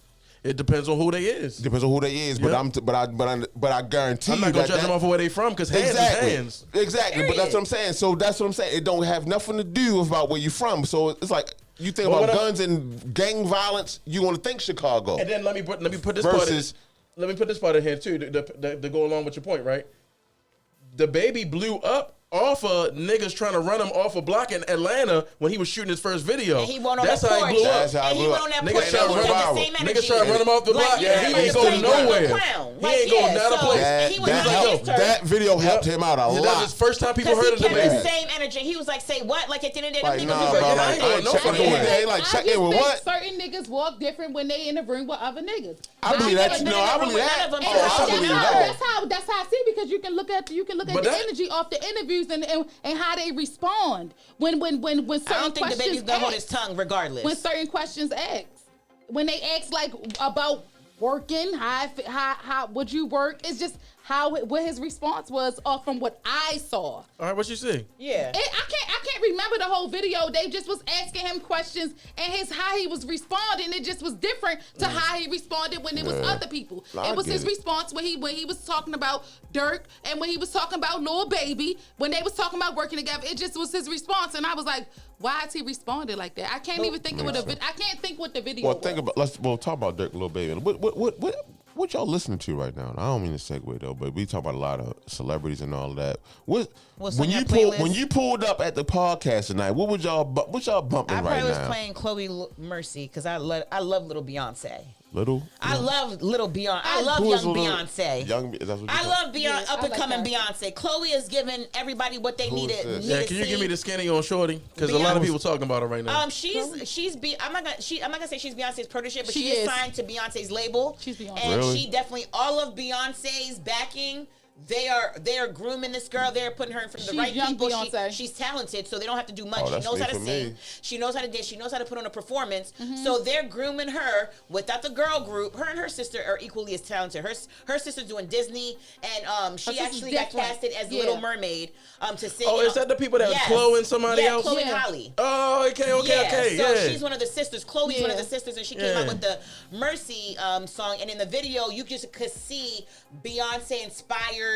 It depends on who they is. Depends on who they is, but Yeah. but I guarantee I'm you not gonna that judge them off of where they from because hands exactly, is hands. exactly. But that's what I'm saying. So that's what I'm saying. It don't have nothing to do about where you from. So it's like you think Well, about what guns and gang violence, you want to think Chicago. And then let me put this Versus- part. Let me put this part in here too to go along with your point, right? The baby blew up off of niggas trying to run him off a block in Atlanta when he was shooting his first video. And he went on That's that how porch. he blew up. That's how And it he blew went up. on that Niggas porch. try to He run had viral. the same energy. Niggas try to run him off the block. yeah, He like ain't the go same nowhere. clown. He ain't go not a so place. he was that not helped. his turn. That video helped him out a That was lot. his first time people Because heard he of the kept baby. the same energy. He was like, say what? Like at the end of the day, Like, them nah, niggas bro, was like, I ain't going no check fucking in way. with that. Like, check in with what? Certain niggas walk different when they in the room with other niggas. I believe that. niggas No, been in I the room believe with that. none of them. Oh, And I believe that. That's how I see, because you can look at But the that- energy off the interviews and how they respond when certain I don't think the questions baby's gonna hold his asked. tongue regardless. When certain questions asked, when they ask like about working, how would you work? It's just what his response was off from what I saw. All right, what you see? yeah. I can't remember the whole video. They just was asking him questions and how he was responding. It just was different to how he responded when it was other people. I It was get his it. response when he was talking about Dirk and when he was talking about Lil Baby, when they was talking about working together. It just was his response, and I was like, why is he responding like that? I can't even think I can't think what the video. Well, think about. We'll talk about Dirk, Lil Baby. What y'all listening to right now? I don't mean to segue though, but we talk about a lot of celebrities and all of that. What's When on your you playlist? pulled up at the podcast tonight, what y'all bumping I right probably was now? playing Chloe Mercy because I love little Beyonce. Little. I love little Beyonce. I love Who is young Little- Beyonce. Young. That's what you I call- love Beyonce, Yeah, up and I like coming her. Beyonce. Chloe is giving everybody what they Who is needed. this? Yeah, can you give me the skinny on Shorty? Because a lot of people talking about her right now. I'm not gonna say she's Beyonce's protege, but She she is is. signed to Beyonce's label. She's Beyonce. and Really? she definitely all of Beyonce's backing. They are grooming this girl. They're putting her in front of the She's right young people. Beyonce. She's talented, so they don't have to do much. Oh, She that's knows how new to for sing. me. She knows how to dance. She knows how to put on a performance. Mm-hmm. So they're grooming her without the girl group. Her and her sister are equally as talented. Her sister's doing Disney, and she sister's actually got different. casted as Yeah. Little Mermaid to sing. Oh, is that the people that Yes. Chloe and somebody yeah, else? Chloe and Yeah. Holly. Oh, okay, So yeah. she's one of the sisters. Chloe's one of Yeah. the sisters, and she came Yeah. out with the Mercy song. And in the video, you just could see Beyonce inspired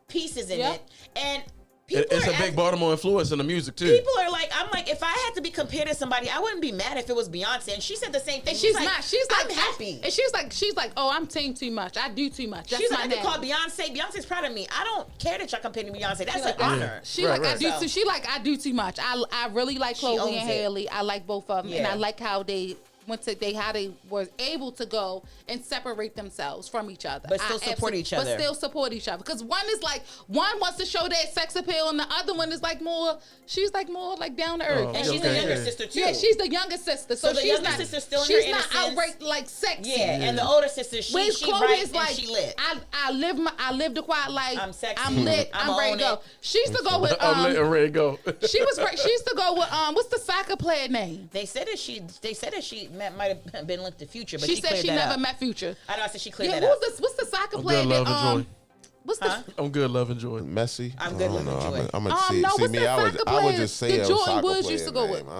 pieces in Yep. it. And people It's are a big act- Baltimore influence in the music too. People are like, I'm like, if I had to be compared to somebody, I wouldn't be mad if it was Beyonce. And she said the same thing. And she's like, not. She's like I'm happy. And she's like, oh, I'm saying too much. I do too much. That's She's like, my I can name. call Beyonce. Beyonce's proud of me. I don't care that y'all compare to Beyonce. That's like, an honor. She Right, like I right. do So- too. She like I do too much. I really like She Chloe owns and it. Haley. I like both of them, and Yeah. I like how they how they were able to go and separate themselves from each other, But still support each other. But still support each other, because one is like one wants to show that sex appeal, and the other one is like more. She's like more like down to earth. Oh, And she's the Okay. younger Yeah. sister too. Yeah, she's the younger sister, so the she's younger not. sister's still in she's her not innocence. outright like sexy. Yeah, and the older sister, she Whereas Chloe writes is and like, she lit. I live the quiet life. I'm sexy. I'm lit. I'ma I'm ready own to go. it. She used to go with I'm letting Ray go. She was great. She used to go with what's the soccer player name? They said that she might have been linked to Future, but She she said cleared she that never up. met Future. I know. I said she cleared Yeah, that up. what's the soccer I'm player good, that love, and joy. what's the I'm good, love, and joy. Messy. I'm good I don't with know. Joy. I'm gonna see. no, See what's me, that I would soccer just player say that a Jordan soccer Woods player used to go name. with? I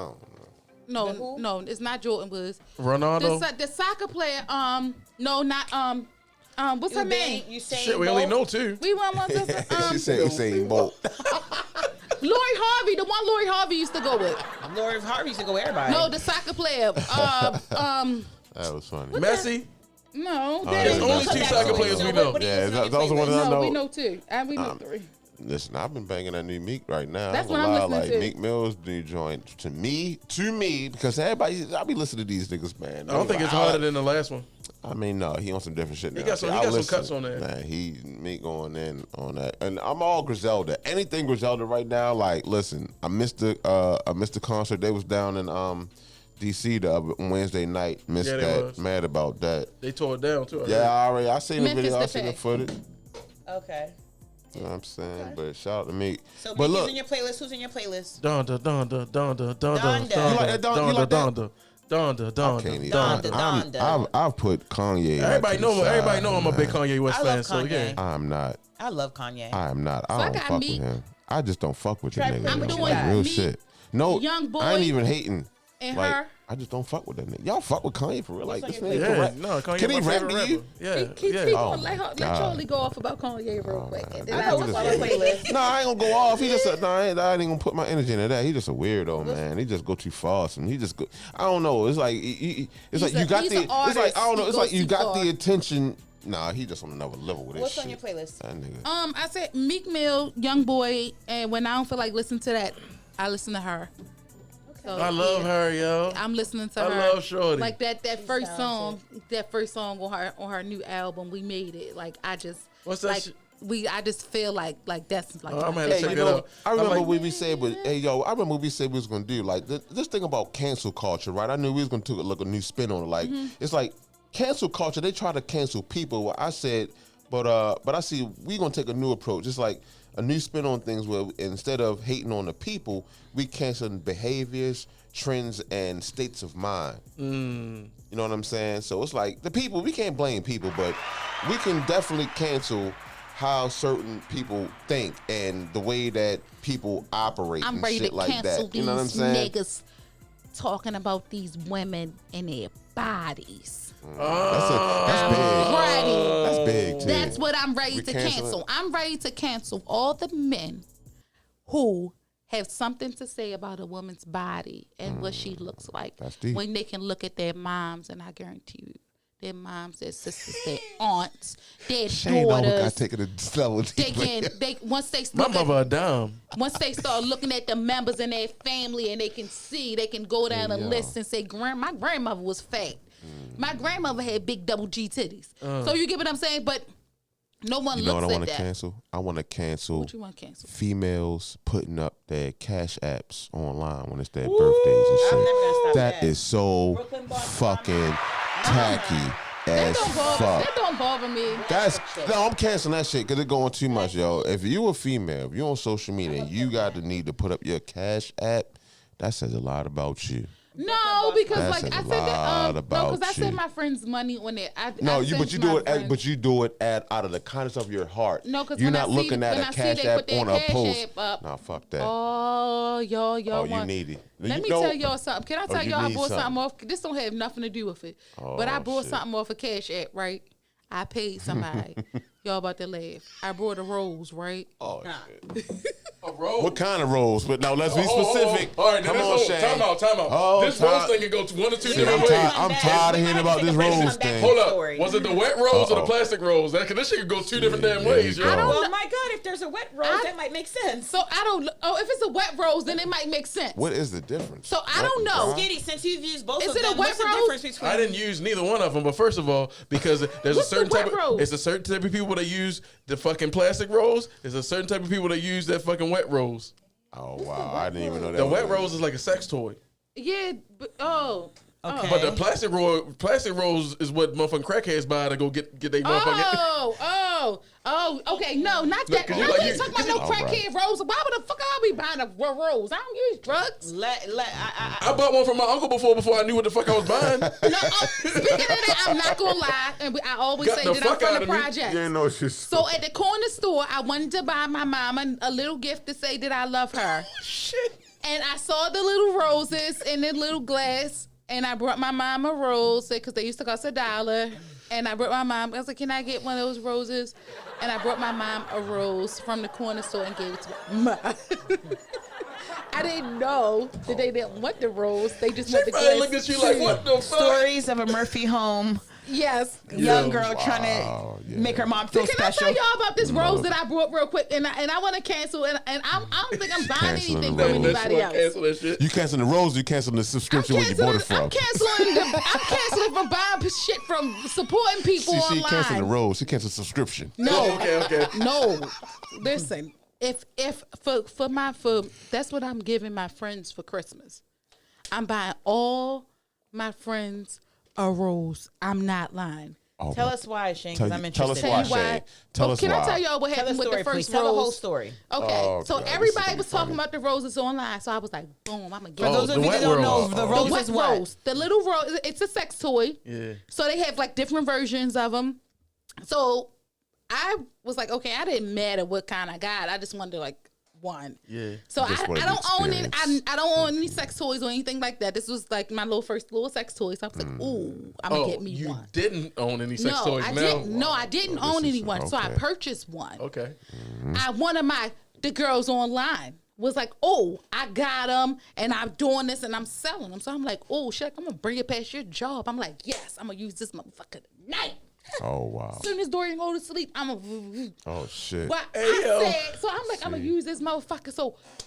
don't know. No, it's not Jordan Woods. Ronaldo. The soccer player, no, not what's her name? You saying Shit, we only know two. We want one. She said Usain Bolt. Lori Harvey, the one Lori Harvey used to go with. Lori Harvey used to go with everybody. No, the soccer player. That was funny. Messi. No, yeah. There's Yeah. only two soccer players we know. Yeah, those are ones I no, know. we know two, and we know three. Listen, I've been banging that new Meek right now. That's I ain't what gonna I'm lie, listening like to. Meek Mill's new joint to me, because everybody, I be listening to these niggas, man. I don't think it's harder than the last one. I mean, no, he on some different shit now. got some- See, he I got some listen. cuts on there. Nah, Meek going in on that, and I'm all Griselda. Anything Griselda right now, like, listen, I missed the concert. They was down in DC the other Wednesday night. Missed Yeah, they that. was. Mad about that. They tore it down too. Yeah, I seen the Memphis video. I the seen the pick. footage. Okay. You know what I'm saying? But shout out to Meek. So but Meek is look, in your playlist. Who's in your playlist? Donda, Donda, Donda, Donda, Donda. Donda, You like that, Don? You like that? Donda, Donda, Donda, I can't even. Donda, Donda. I've put Kanye. Everybody know. Everybody know I'm a big Kanye. Kanye West I love fan. So Kanye. yeah. I'm not. I love Kanye. I am not. I I don't got fuck Meek. with him. I just don't fuck with the Try nigga. putting yo. what you Like got. real Meek. shit. No, Young Boy I ain't even hating. and Like, her. I just don't fuck with that nigga. Y'all fuck with Kanye for real? Like this nigga Yeah, can rap. no, Kanye Can he my rap favorite to you? rapper. Yeah, Keep yeah. people Oh, let God. Charlie go off about Kanye real quick. And then I know I what's on the playlist. No, I ain't gonna go off. He just I ain't gonna put my energy into that. He just a weirdo, man. He just go too fast, and he just go. I don't know. It's like it's like you got he's the. an It's like artist. I don't know. He It's like goes you too got far. the attention. Nah, he just on another level with this What's shit. on your playlist? That nigga. I said Meek Mill, Young Boy, and when I don't feel like listening to that, I listen to her. So, I love yeah, her, yo. I'm listening to I her. love Shorty. Like that first song, talented. on her new album, We Made It. Like I just What's that like shit? I just feel like that's like Oh, I'm gonna have that's to Hey, check you that know, out. I remember I'm like- what we said, but hey, yo, I remember what we said we was gonna do. Like this thing about cancel culture, right? I knew we was gonna take a new spin on it. Like it's like cancel culture. They try to cancel people. Well, I said, but I see we gonna take a new approach. It's like a new spin on things where instead of hating on the people, we canceling behaviors, trends, and states of mind. You know what I'm saying? So it's like the people, we can't blame people, but we can definitely cancel how certain people think and the way that people operate I'm and ready shit to like cancel that. You know what I'm these saying? niggas talking about these women and their bodies. That's big. Ready. That's big too. That's what I'm ready We to cancel cancel. it? I'm ready to cancel all the men who have something to say about a woman's body and what she looks like. That's deep. When they can look at their moms, and I guarantee you, their moms, their sisters, their aunts, their Shane always gotta daughters. take it a level They deeper. can once they My look at, mother a dime. once they start looking at the members in their family and they can go down a Yeah. list and say, my grandmother was fat. My grandmother had big double G titties. So you get what I'm saying? But no one You know what I looks want at to that. cancel? I want to cancel What you want to cancel? females putting up their cash apps online when it's their birthdays and shit. I'm never gonna stop That is so Brooklyn Boss fucking tacky as fuck. That don't bother me. That's no, I'm canceling that shit because it's going too much, yo. If you a female, if you on social media and you got the need to put up your cash app, that says a lot about you. No, because That like says I a said that lot no, about because I you. send my friends money when they No, I you but send you my do it friends- but you do it out of the kindness of your heart. No, because you're when not I see, looking at when a I see cash they app put their on a cash post. app up. Nah, fuck that. Oh, y'all you want. need it. Let You me know- tell y'all something. Can I tell you y'all I need bought something something. off? This don't have nothing to do with it. But I bought shit. something off a cash app, right? I paid somebody. Y'all about to laugh. I brought a rose, right? Oh, shit. A rose. What kind of rose? But now let's be specific. All right, Come then on, this Shane. time out. Oh, This time- rose thing can go to one or two See, different I'm ways. tired- I'm tired of hearing about this rose thing. Hold up. Story. Was it the wet rose or the Uh-oh. plastic rose? Cause this shit could go two different damn there ways, you yo. go. Well, my God, if there's a wet rose, that might make sense. So I don't. Oh, if it's a wet rose, then it might make sense. What is the difference? So I Wet don't and know. dry? Skitty, since you've used both Is of it a them, wet what's the rose? difference between? I didn't use neither one of them, but first of all, because there's What's a certain the type wet of rose? it's a certain type of people that use the fucking plastic rose. There's a certain type of people that use that fucking wet rose. Oh wow, I didn't even know that. The was wet rose is like a sex toy, Yeah. But, oh. Okay. but the plastic rose is what motherfucking crackheads buy to go get they motherfucking. Okay. No, not that. 'cause No, you we like- ain't talking about no All right. crackhead rose. Why would the fuck I be buying a rose? I don't use drugs. I bought one from my uncle before I knew what the fuck I was buying. No, speaking of that, I'm not gonna lie, and I always Got say the that I'm fuck from out the of me. project. You ain't know she's So at the corner store, I wanted to buy my mama a little gift to say that I love her. Shit. And I saw the little roses in the little glass, and I brought my mom a rose because they used to cost $1. And I brought my mom. I was like, "Can I get one of those roses?" And I brought my mom a rose from the corner store and gave it to my mom. I didn't know that they didn't want the rose. They just want the Probably glass. looked at you like, what the fuck? Stories of a Murphy home Yes. young girl trying Wow, to yeah. make her mom feel Can special. I tell y'all about this rose that I brought real quick? And I want to cancel. And I don't think I'm buying Canceling anything the from rose. anybody else. Cancel that shit. You canceling the rose? You canceling the subscription where you bought it from? I'm canceling from buying shit from supporting people She online. canceling the rose. She canceling subscription. No, Okay. no. Listen, if for that's what I'm giving my friends for Christmas. I'm buying all my friends a rose. I'm not lying. Oh, Tell my- us why, Shane, Tell because I'm you- tell us interested. why, Tell you why. Shane. Tell us Can why. I tell y'all what Tell the happened with story, the first please. Tell the whole rose? story. Okay, Oh, so God, this is everybody gonna was be talking funny. about the roses online, so I was like, boom, I'm gonna get Oh, Those the of you wet that don't know, rose. the The rose the wet is what? rose, the little rose. It's a sex toy. Yeah. So they have like different versions of them. So I was like, okay, I didn't matter what kind I got. I just wanted to like one. Yeah. So I Just wanted the don't own it. experience. I don't own any sex toys or anything like that. This was like my first little sex toy. So I was like, ooh, I'm gonna get me you one. didn't own any sex No, toys I now? didn't. No, I didn't Oh, this own is- any one. So I okay. purchased one. Okay. I one of the girls online was like, oh, I got them and I'm doing this and I'm selling them. So I'm like, oh shit, I'm gonna bring it past your job. I'm like, yes, I'm gonna use this motherfucker tonight. Oh wow. As soon as Dorian go to sleep, I'm gonna. Oh shit. But Hey, I yo. said, so I'm like, I'm gonna use this motherfucker.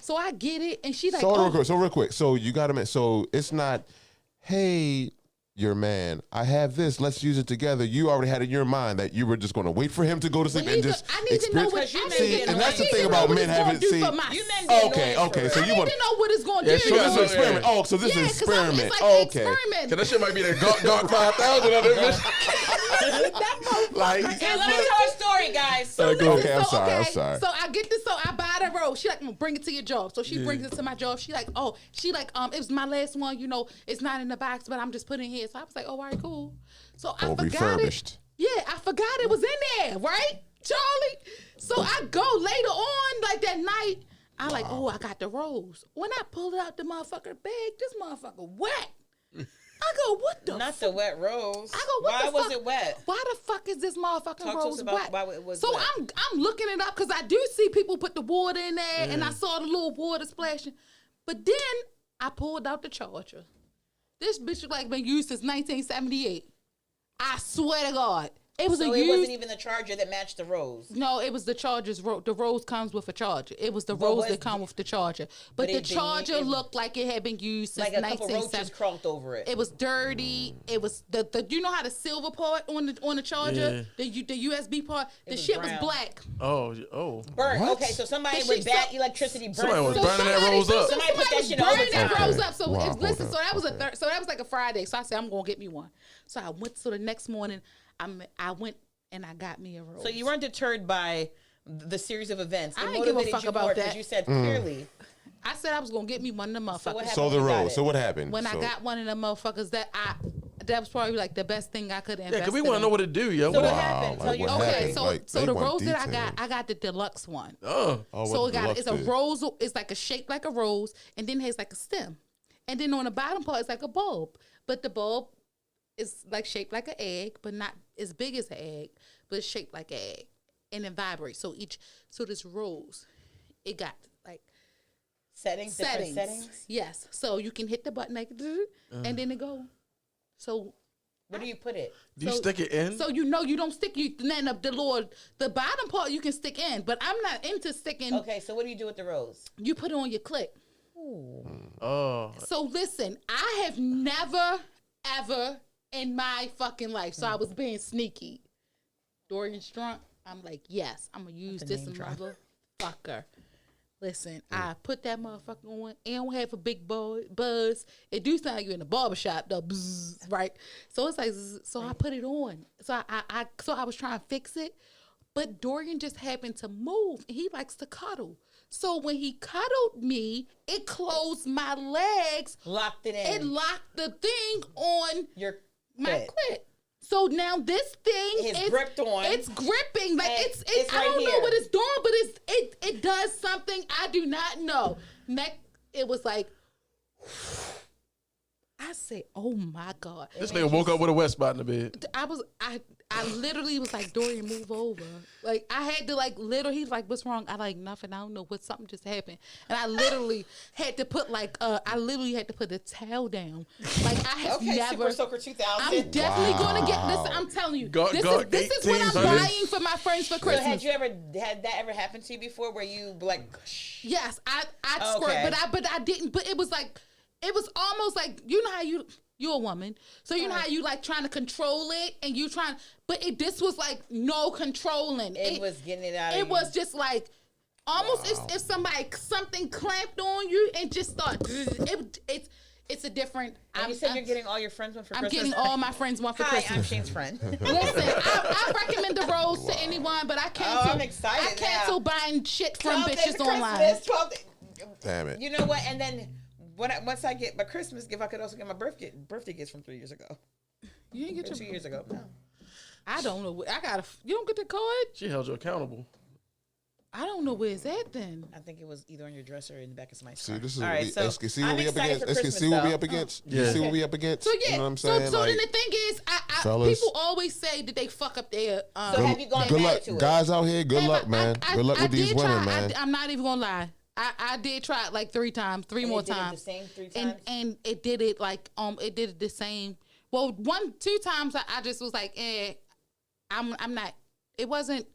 So I get it, and she like, So oh, real quick. So you got to. So it's not. Hey, your man. I have this. Let's use it together. You already had in your mind that you were just going to wait for him to go to sleep Well, and he just. I need to know what. Because you I may need be to and know- that's the I need thing to about know what men it's gonna having- do see- for my- You men get Okay, annoyed okay. for So real. you I want need to know what it's gonna Yeah, do. she So got this is so- an experiment. yeah. Oh, so this Yeah, is 'cause experiment. it's like Oh, an okay. experiment. Cause that shit might be that Gawk 5,000 on that bitch. That motherfucker. Like, Now, let me tell a story, guys. go ahead. Okay, I'm sorry. I'm okay, sorry. So I get this. So I buy the rose. She like, I'm gonna bring it to your job. So she brings it to my job. She like, oh, it was my last one. You know, it's not in the box, but I'm just putting it here. So I was like, oh, all right, cool. So I forgot refurbished. it. Yeah, I forgot it was in there, right, Charlie? So I go later on, like that night. I like, oh, I got the rose. When I pulled it out the motherfucker bag, this motherfucker wet. I go, what the Not the wet rose. I go, what Why the was fuck? it wet? Why the fuck is this motherfucking Talk to us rose about wet? why it was so wet. I'm looking it up because I do see people put the water in there, and I saw the little water splashing. But then I pulled out the charger. This bitch was like been used since 1978. I swear to God, it was So a it used. wasn't even the charger that matched the rose. No, it was the charger's the rose comes with a charger. It was the But rose was- that come with the charger. But but the it been- charger it- looked like it had been used since Like a couple 1970. roaches crawled over it. It was dirty. It was the you know how the silver part on the charger, the USB part, the was shit brown. was black. Oh. Burnt. What? Okay, so somebody But with she- bad so- electricity burnt. Somebody was through- burning that rose up. Somebody put that was shit burning that overtime. rose up. So Wow, listen, hold so that was on. so that was like a Friday. So I said I'm gonna get me one. So I went. So the next morning, I went and I got me a rose. So you weren't deterred by the series of events. It I ain't give a motivated fuck you about more that. because you said Mm. clearly. I said I was gonna get me one of them motherfuckers. So what happened? So the when you got rose. it? So what happened? When So- I got one of them motherfuckers, that was probably like the best thing I could invest. Yeah, cause we in. want to know what it do, yo. So What what it- happened? Tell like your what story. Okay, happened? so Like, so they the want rose that details. I got the deluxe one. Oh. Oh, So what it got deluxe it's a did. rose. It's like a shape like a rose, and then it has like a stem, and then on the bottom part it's like a bulb. But the bulb is like shaped like an egg, but not as big as an egg, but it's shaped like an egg, and it vibrates. So this rose, it got like Settings. Different settings. Yes, so you can hit the button like, and then it go. So Where do you put it? Do you stick it in? So you know you don't stick then up the Lord. The bottom part you can stick in, but I'm not into sticking. Okay, so what do you do with the rose? You put it on your clit. Oh. So listen, I have never ever in my fucking life. So I was being sneaky. Dorian's drunk. I'm like, yes, I'm gonna use this name drop. motherfucker. Listen, I put that motherfucker on. It don't have a big buzz. It do sound like you're in a barbershop though, bzzz, right? So it's like, zzz, so I put it on. So I was trying to fix it, but Dorian just happened to move. And he likes to cuddle. So when he cuddled me, it closed my legs. Locked it It in. locked the thing on Your my clit. clit. So now this thing It's is gripped on. It's gripping. Like And it's it's I right don't know here. what it's doing, but it does something I do not know. It was like I say, oh my God. This nigga woke up with a wet spot in the bed. I literally was like, Dorian, move over. Like I had to like literally, he's like, what's wrong? I like nothing. I don't know what something just happened. And I literally had to put the towel down. Like I have Okay, never. Super Soaker 2000. I'm definitely gonna get this. I'm telling you, Go- this is what I'm 1800s. buying for my friends for So Christmas. had that ever happened to you before where you like Yes, I Okay. squirt, but I didn't. But it was like, it was almost like, you know how you're a woman, so you know how you like trying to control it, and you trying, but this was like no controlling. it was getting it out of It you. was just like almost if something clamped on you and just thought it's a different. And you said you're getting all your friends one for I'm Christmas. getting all my friends one for Hi, I'm Christmas. Shane's friend. Listen, I recommend the rose to anyone, but I cancel. I'm excited I cancel now. buying shit from 12 days bitches of online. Christmas, 12 days. Damn it. You know what? And then once I get my Christmas gift, I could also get my birthday gifts from 3 years ago. You didn't get Or 2 your. years ago. No. I don't know. I got. You don't get the card. She held you accountable. I don't know where it's at then. I think it was either on your dresser or in the back of somebody's See, car. this is All right, so see what I'm we up excited against. for Let's Christmas, see what we though. up against. Yeah. You see what we up against. So yeah, You know what I'm saying? so Like, then the thing is, fellas. people always say that they fuck up their. So have you gone good back luck, to it? guys out here. Good luck, man. Good luck with these did women, try, man. I'm not even gonna lie. I did try it like 3 times, three And more it did it times. the same 3 times? And it did it like it did it the same. Well, 2 times I just was like, I'm not. It wasn't.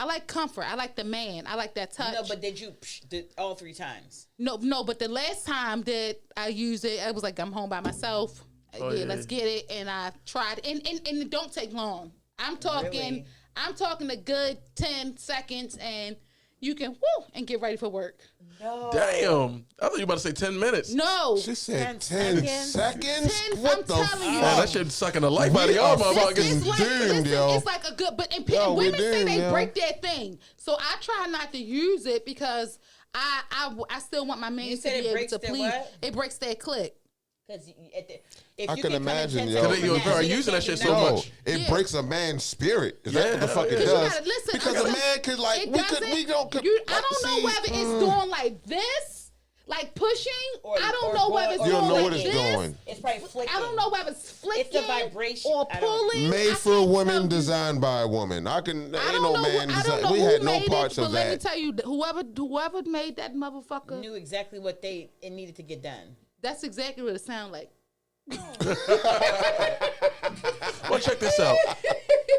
I like comfort. I like the man. I like that touch. No, but did you did all 3 times? No. But the last time that I used it, I was like, I'm home by myself. yeah. Let's get it. And I tried, and it don't take long. I'm talking a good 10 seconds, and you can and get ready for work. No. Damn. I thought you were about to say 10 minutes. No. She said 10 10 seconds. 10, What I'm the telling fuck? you. Man, that shit sucking the life out of We y'all are motherfuckers. fucking doomed, yo. It's like a good, but and Yo, we women say doomed, they yo. break that thing. So I try not to use it because I still want my man You to said be it able breaks to their please. what? It breaks that click. Because if I you can can imagine, come in yo. 10 Because you seconds, are you using that can't shit do so nothing. much. It Yeah. breaks a man's spirit. Is that what the Yeah. fuck it 'Cause you does? gotta listen, Because a man could like It we doesn't. could I don't know whether it's doing like this, like pushing. I don't know whether it's You doing don't know like what it's this. doing. It's probably flicking. I don't know whether it's flicking. the vibration. or I don't- pulling. Made I for a can't woman, tell you. designed by a woman. I can. I Ain't don't no know. man. I don't know We who had no made parts it, of but let me that. tell you, whoever made that motherfucker, Knew exactly what it needed to get done. that's exactly what it sounded like. Well, check this out.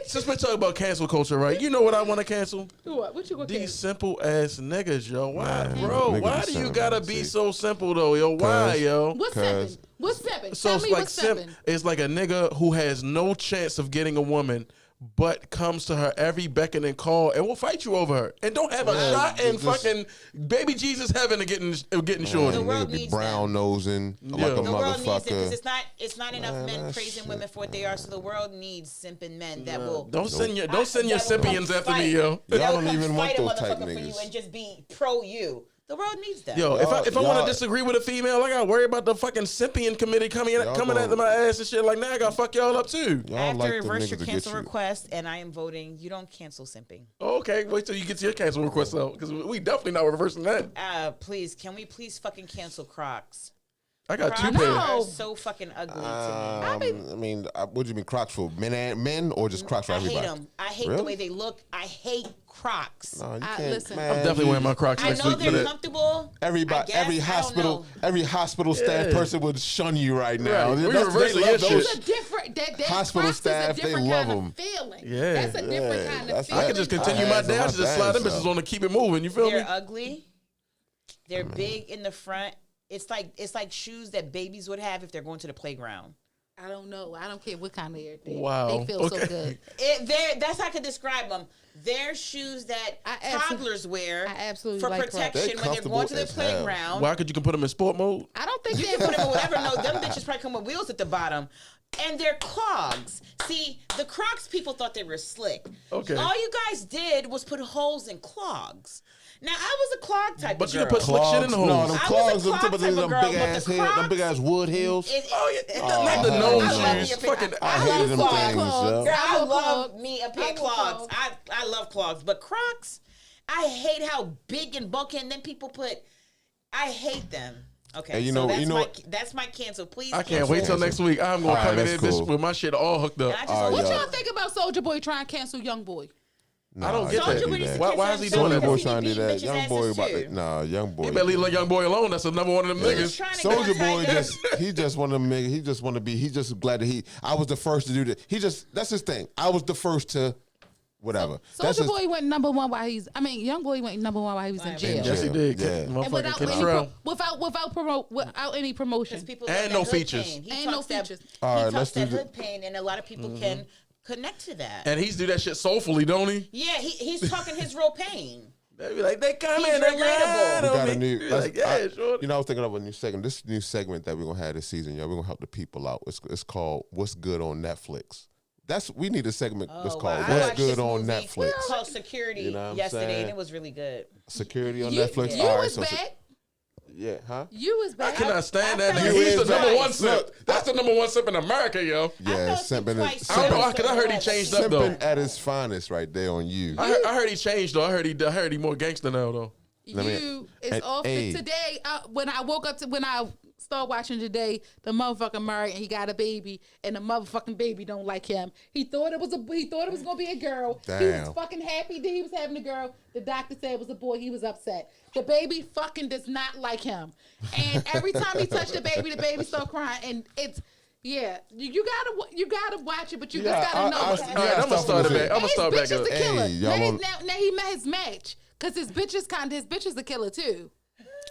Since we're talking about cancel culture, right? You know what I want to cancel? What you gonna These simple ass niggas, yo. Why, Man, bro? niggas Why be do you simple, gotta see. be so simple though, yo? Why, yo? What's Cause- seven? What's seven? So Tell it's me like what's seven. it's like a nigga who has no chance of getting a woman, but comes to her every beckon and call and will fight you over her, and don't have a Man, shot in just- fucking baby Jesus heaven to getting shorty. The world Nigga be needs brown nosing like a The world needs it because motherfucker. it's not enough Man, men that praising shit. women for what they are. So the world needs simping men that will Don't send your that will Simpians come after me, fight. yo. That Y'all will don't come even want fight a those type motherfucker for you niggas. and just be pro you. The world needs that. Yo, if I want y'all- to disagree with a female, I gotta worry about the fucking Simpian committee coming Y'all after my ass and shit. Like now, I gotta fuck y'all up too. Y'all After like them reverse niggas your to get cancel you. request, and I am voting, you don't cancel simping. Okay, wait till you get your cancel request out because we definitely not reversing that. Please, can we please fucking cancel Crocs? I got two Crocs pairs. are so fucking ugly to me. I mean, what do you mean Crocs for men or just Crocs for I everybody? hate them. I hate the Really? way they look. I hate Crocs. No, you I- can't. listen. man, I'm definitely wearing my Crocs I next know week for they're that. comfortable. Everybody, I guess, every hospital staff Yeah. person would shun you right now. Right. We That's- reversing they love your those- shit. It's a different that Hospital Crocs staff, is a different they love kind 'em. of feeling. Yeah. That's a different Yeah, kind of that's- feeling. I could just continue I my had some dash and just slide them dash, bitches on to keep it moving. You feel me? They're ugly. They're big in the front. It's like shoes that babies would have if they're going to the playground. I don't know. I don't care what kind of air Wow. they feel so Okay. good. That's how I could describe them. They're shoes that toddlers wear I absolutely for like Crocs. protection They when they're going to the comfortable as hell. playground. Why could you can put them in sport mode? I don't think You they can put them in whatever. No, them bitches probably come with wheels at the bottom. And they're clogs. See, the Crocs people thought they were slick. Okay. All you guys did was put holes in clogs. Now, I was a clog type But of you girl. can put slick shit in the No, holes. them I was a clogs, them clog type of type of them girl, big but ass the head, them Crocs- big ass wood heels. Oh yeah, not the I gnome love me shoes. a pair- Fucking, I hated them clogs. things, yo. Girl, I I love love clogs. me a pair I of love clogs. clogs. I love clogs, but Crocs, I hate how big and bulky. And then people put, I hate them. Okay, Hey, you so know- that's my cancel. Please, I can't cancel. wait till next week. I'm gonna All come right, in that's there bitch, cool. with my shit all hooked up. And I just All want right, What yo. y'all think about Soldier Boy trying to cancel Young Boy? I don't get can't that. do Soulja Boy used to Why is he cancel doing Soulja that? Boy He trying to do beat that. bitches' Young boy asses about too. to, nah, Young boy. You better leave a young boy alone. That's another one of them He was niggas. trying to Soldier get Boy Tiger. he just want to make, he just want to be, he just glad that I was the first to do that. That's his thing. I was the first to, whatever. That's Soldier his- Boy went number one while Young Boy went number one while he was in jail. Yes, he did. Yeah. And Motherfucking without any, Kentrell. without any promotion. Because people And love no that hood features. pain. He And talks no that- features. All He right, talks let's do that the- hood pain, and a lot of people can connect to that. And he's do that shit soulfully, don't he? Yeah, he's talking his real pain. They be like, they come He's in, they relatable. grind We on got me. a new, Be like, yeah, sure. you know, I was thinking of a new segment. This new segment that we're gonna have this season, yo. We're gonna help the people out. It's called "What's Good on Netflix." We need a segment that's Oh, called wow. I "What's watched Good this on movie Netflix." called Security You know what I'm yesterday, saying? and it was really good. Security on You, Netflix. you All right, was so back. Yeah, huh? You is I bad. cannot stand that I nigga. felt He's the like number one twice. simp. Look, That's the number one simp in America, yo. Yeah, felt simping, twice. I don't know, because I heard he changed up though. simping at his finest right there on you. I heard he changed though. I heard he more gangster now though. You is and- off hey. today. When I woke up when I started watching today, the motherfucker married and he got a baby, and the motherfucking baby don't like him. He thought it was gonna be a girl. He was Damn. fucking happy that he was having a girl. The doctor said it was a boy. He was upset. The baby fucking does not like him, and every time he touched the baby start crying, and it's. Yeah, you gotta watch it, but you just gotta know. All right, I'm gonna start it back. I'm gonna start back His bitch up. is the killer. Hey, y'all now he met his match because his bitch is the killer too.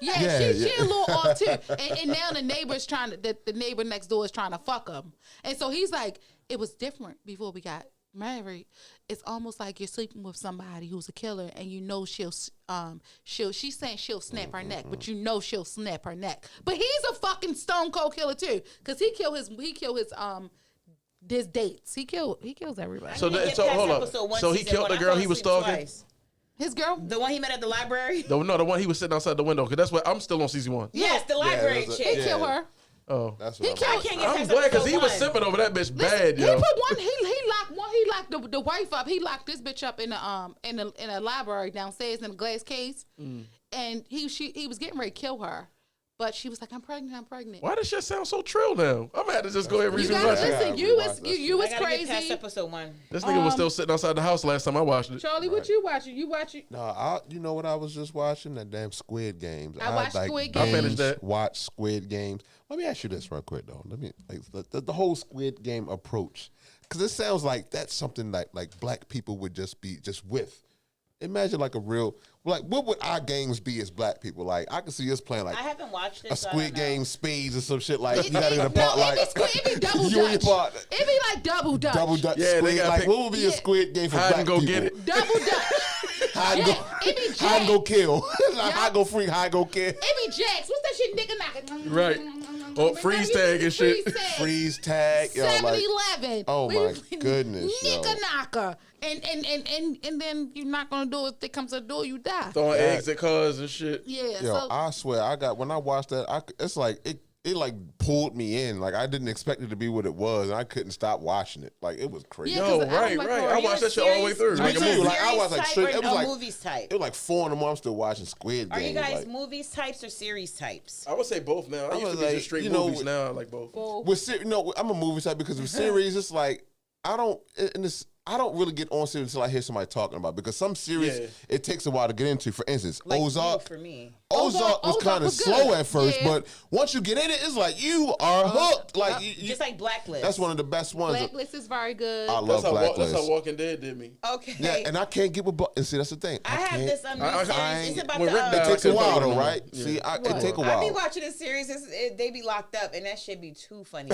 Yeah, Yeah, she a little off too. And now the neighbor's trying to the neighbor next door is trying to fuck him. And so he's like, it was different before we got married. It's almost like you're sleeping with somebody who's a killer, and you know she's saying she'll snap her neck, but you know she'll snap her neck. But he's a fucking stone cold killer too, because he killed his dates. He kills everybody. So hold up. So he killed the girl he was stalking. His girl, The one he met at the library? The one he was sitting outside the window. Because that's what I'm still on season 1. Yes, the library that's a- chick. he killed her. Oh, That's He what killed. I can't get I'm past glad because he episode was one. sipping over that bitch Listen, bad, he yo. put one. He locked the wife up. He locked this bitch up in a library downstairs in a glass case, and he was getting ready to kill her, but she was like, "I'm pregnant. Why does shit sound so trill now? I'm gonna have to just go ahead and You resume gotta watching. listen. Yeah, You watch was that you I was gotta get past crazy. episode 1. This nigga was still sitting outside the house last time I watched it. Charlie, what you watching? You watching? No, you know what I was just watching? That damn Squid Games. I watched Squid I Games. finished that. Watch Squid Games. Let me ask you this real quick though. Let me the whole Squid Game approach, because it sounds like that's something like black people would just be with. Imagine like a real what would our games be as black people? Like I can see us playing like I haven't watched it. a so I Squid don't know. Game spades or some shit like you got in a pot like it be double you and your dutch. partner. It be like double dutch. Double Dutch Yeah, they Squid. gotta Like pick- what would be a Yeah. Squid Game for Hide black and go people? get it. Double dutch. Hide and Yeah, go. it be Hide and go Jack. kill. Like, hide go free. Hide go kill. It be Jacks. What's that shit? Nigga knocking. Right. Or freeze tag and shit. Freeze tag. Freeze tag. Yo, like 7-Eleven. Oh my goodness, yo. Nigga knocker. And then you're not gonna do it. If it comes to the door, you die. Throwing eggs at cars and shit. Yeah. yo, So I swear, when I watched that, it's like it like pulled me in. Like I didn't expect it to be what it was, and I couldn't stop watching it. Like it was crazy. Yeah, Yo, 'cause I don't right. like I horror. watched that shit all the way through. Me Like a too. movie. Like I was like straight. It was like movies type. it was like 4 in the morning. I'm still watching Squid Are Game. you guys like, movies types or series types? I would say both now. I used was to be like, just straight you know, movies. Now I like both. I'm a movie type because with series, it's like I don't really get on series until I hear somebody talking about it, because some series Yeah. it takes a while to get into. For instance, Like Ozark. You for me. Ozark was Ozark kind of was good. slow at first, Yeah. but once you get in it, it's like you are hooked. Like Just like Blacklist. that's one of the best ones. Blacklist is very good. I love That's Blacklist. how Walking Dead did me. Okay. Yeah, and I can't get with. And see, that's the thing. I have can't- this I- new series. It's about when Rick the. died, It takes a couldn't while fuck though, with them. right? Yeah. See, it take a I while. be watching a series. They be locked up, and that shit be too funny.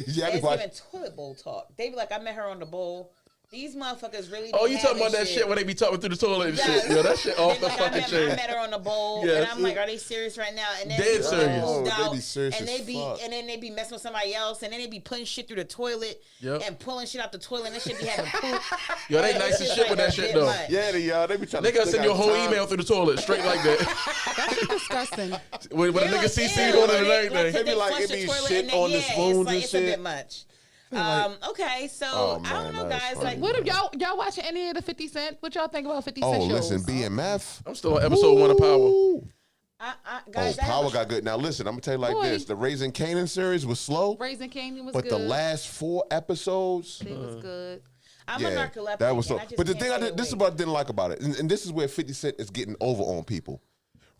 Yeah, I be It's watching. even toilet bowl talk. They be like, I met her on the bowl. These motherfuckers really. Oh, be you talking about having that shit when they be talking through the toilet and Yeah. shit? Yo, that shit off They the like, fucking I chain. met her on the bowl, Yeah. and I'm like, are they serious right now? And then Dead they serious. moved Oh, they out, be serious and as they be fuck. and then they be messing with somebody else, and then they be putting shit through the toilet Yep. and pulling shit out the toilet, and that shit be having poop. Yo, they It's nice as just shit with like that a shit bit though. much. Yeah, they be trying They to gotta send you a whole time. email through the toilet straight like that. That shit disgusting. When a You're nigga like, CC ew, on it or and they- everything. They be like, flush it the be toilet shit and then- on the yeah, spoons it's like, and it's a bit shit. much. like- Okay, so Oh, I don't man, know, that's guys. funny. Like, What if y'all watching any of the 50 Cent? What y'all think about 50 Cent Oh, shows? listen, BMF. I'm still on episode 1 of Power. Ooh. guys, Oh, Power got good. Now listen, I'm gonna tell you like Boy. this: the Raising Canaan series was slow, Raising Canyon was but good. the last 4 episodes, It was good. I'm a yeah, narcoleptic. that was and slow. I just But the can't thing stay this is awake. what I didn't like about it, and this is where 50 Cent is getting over on people.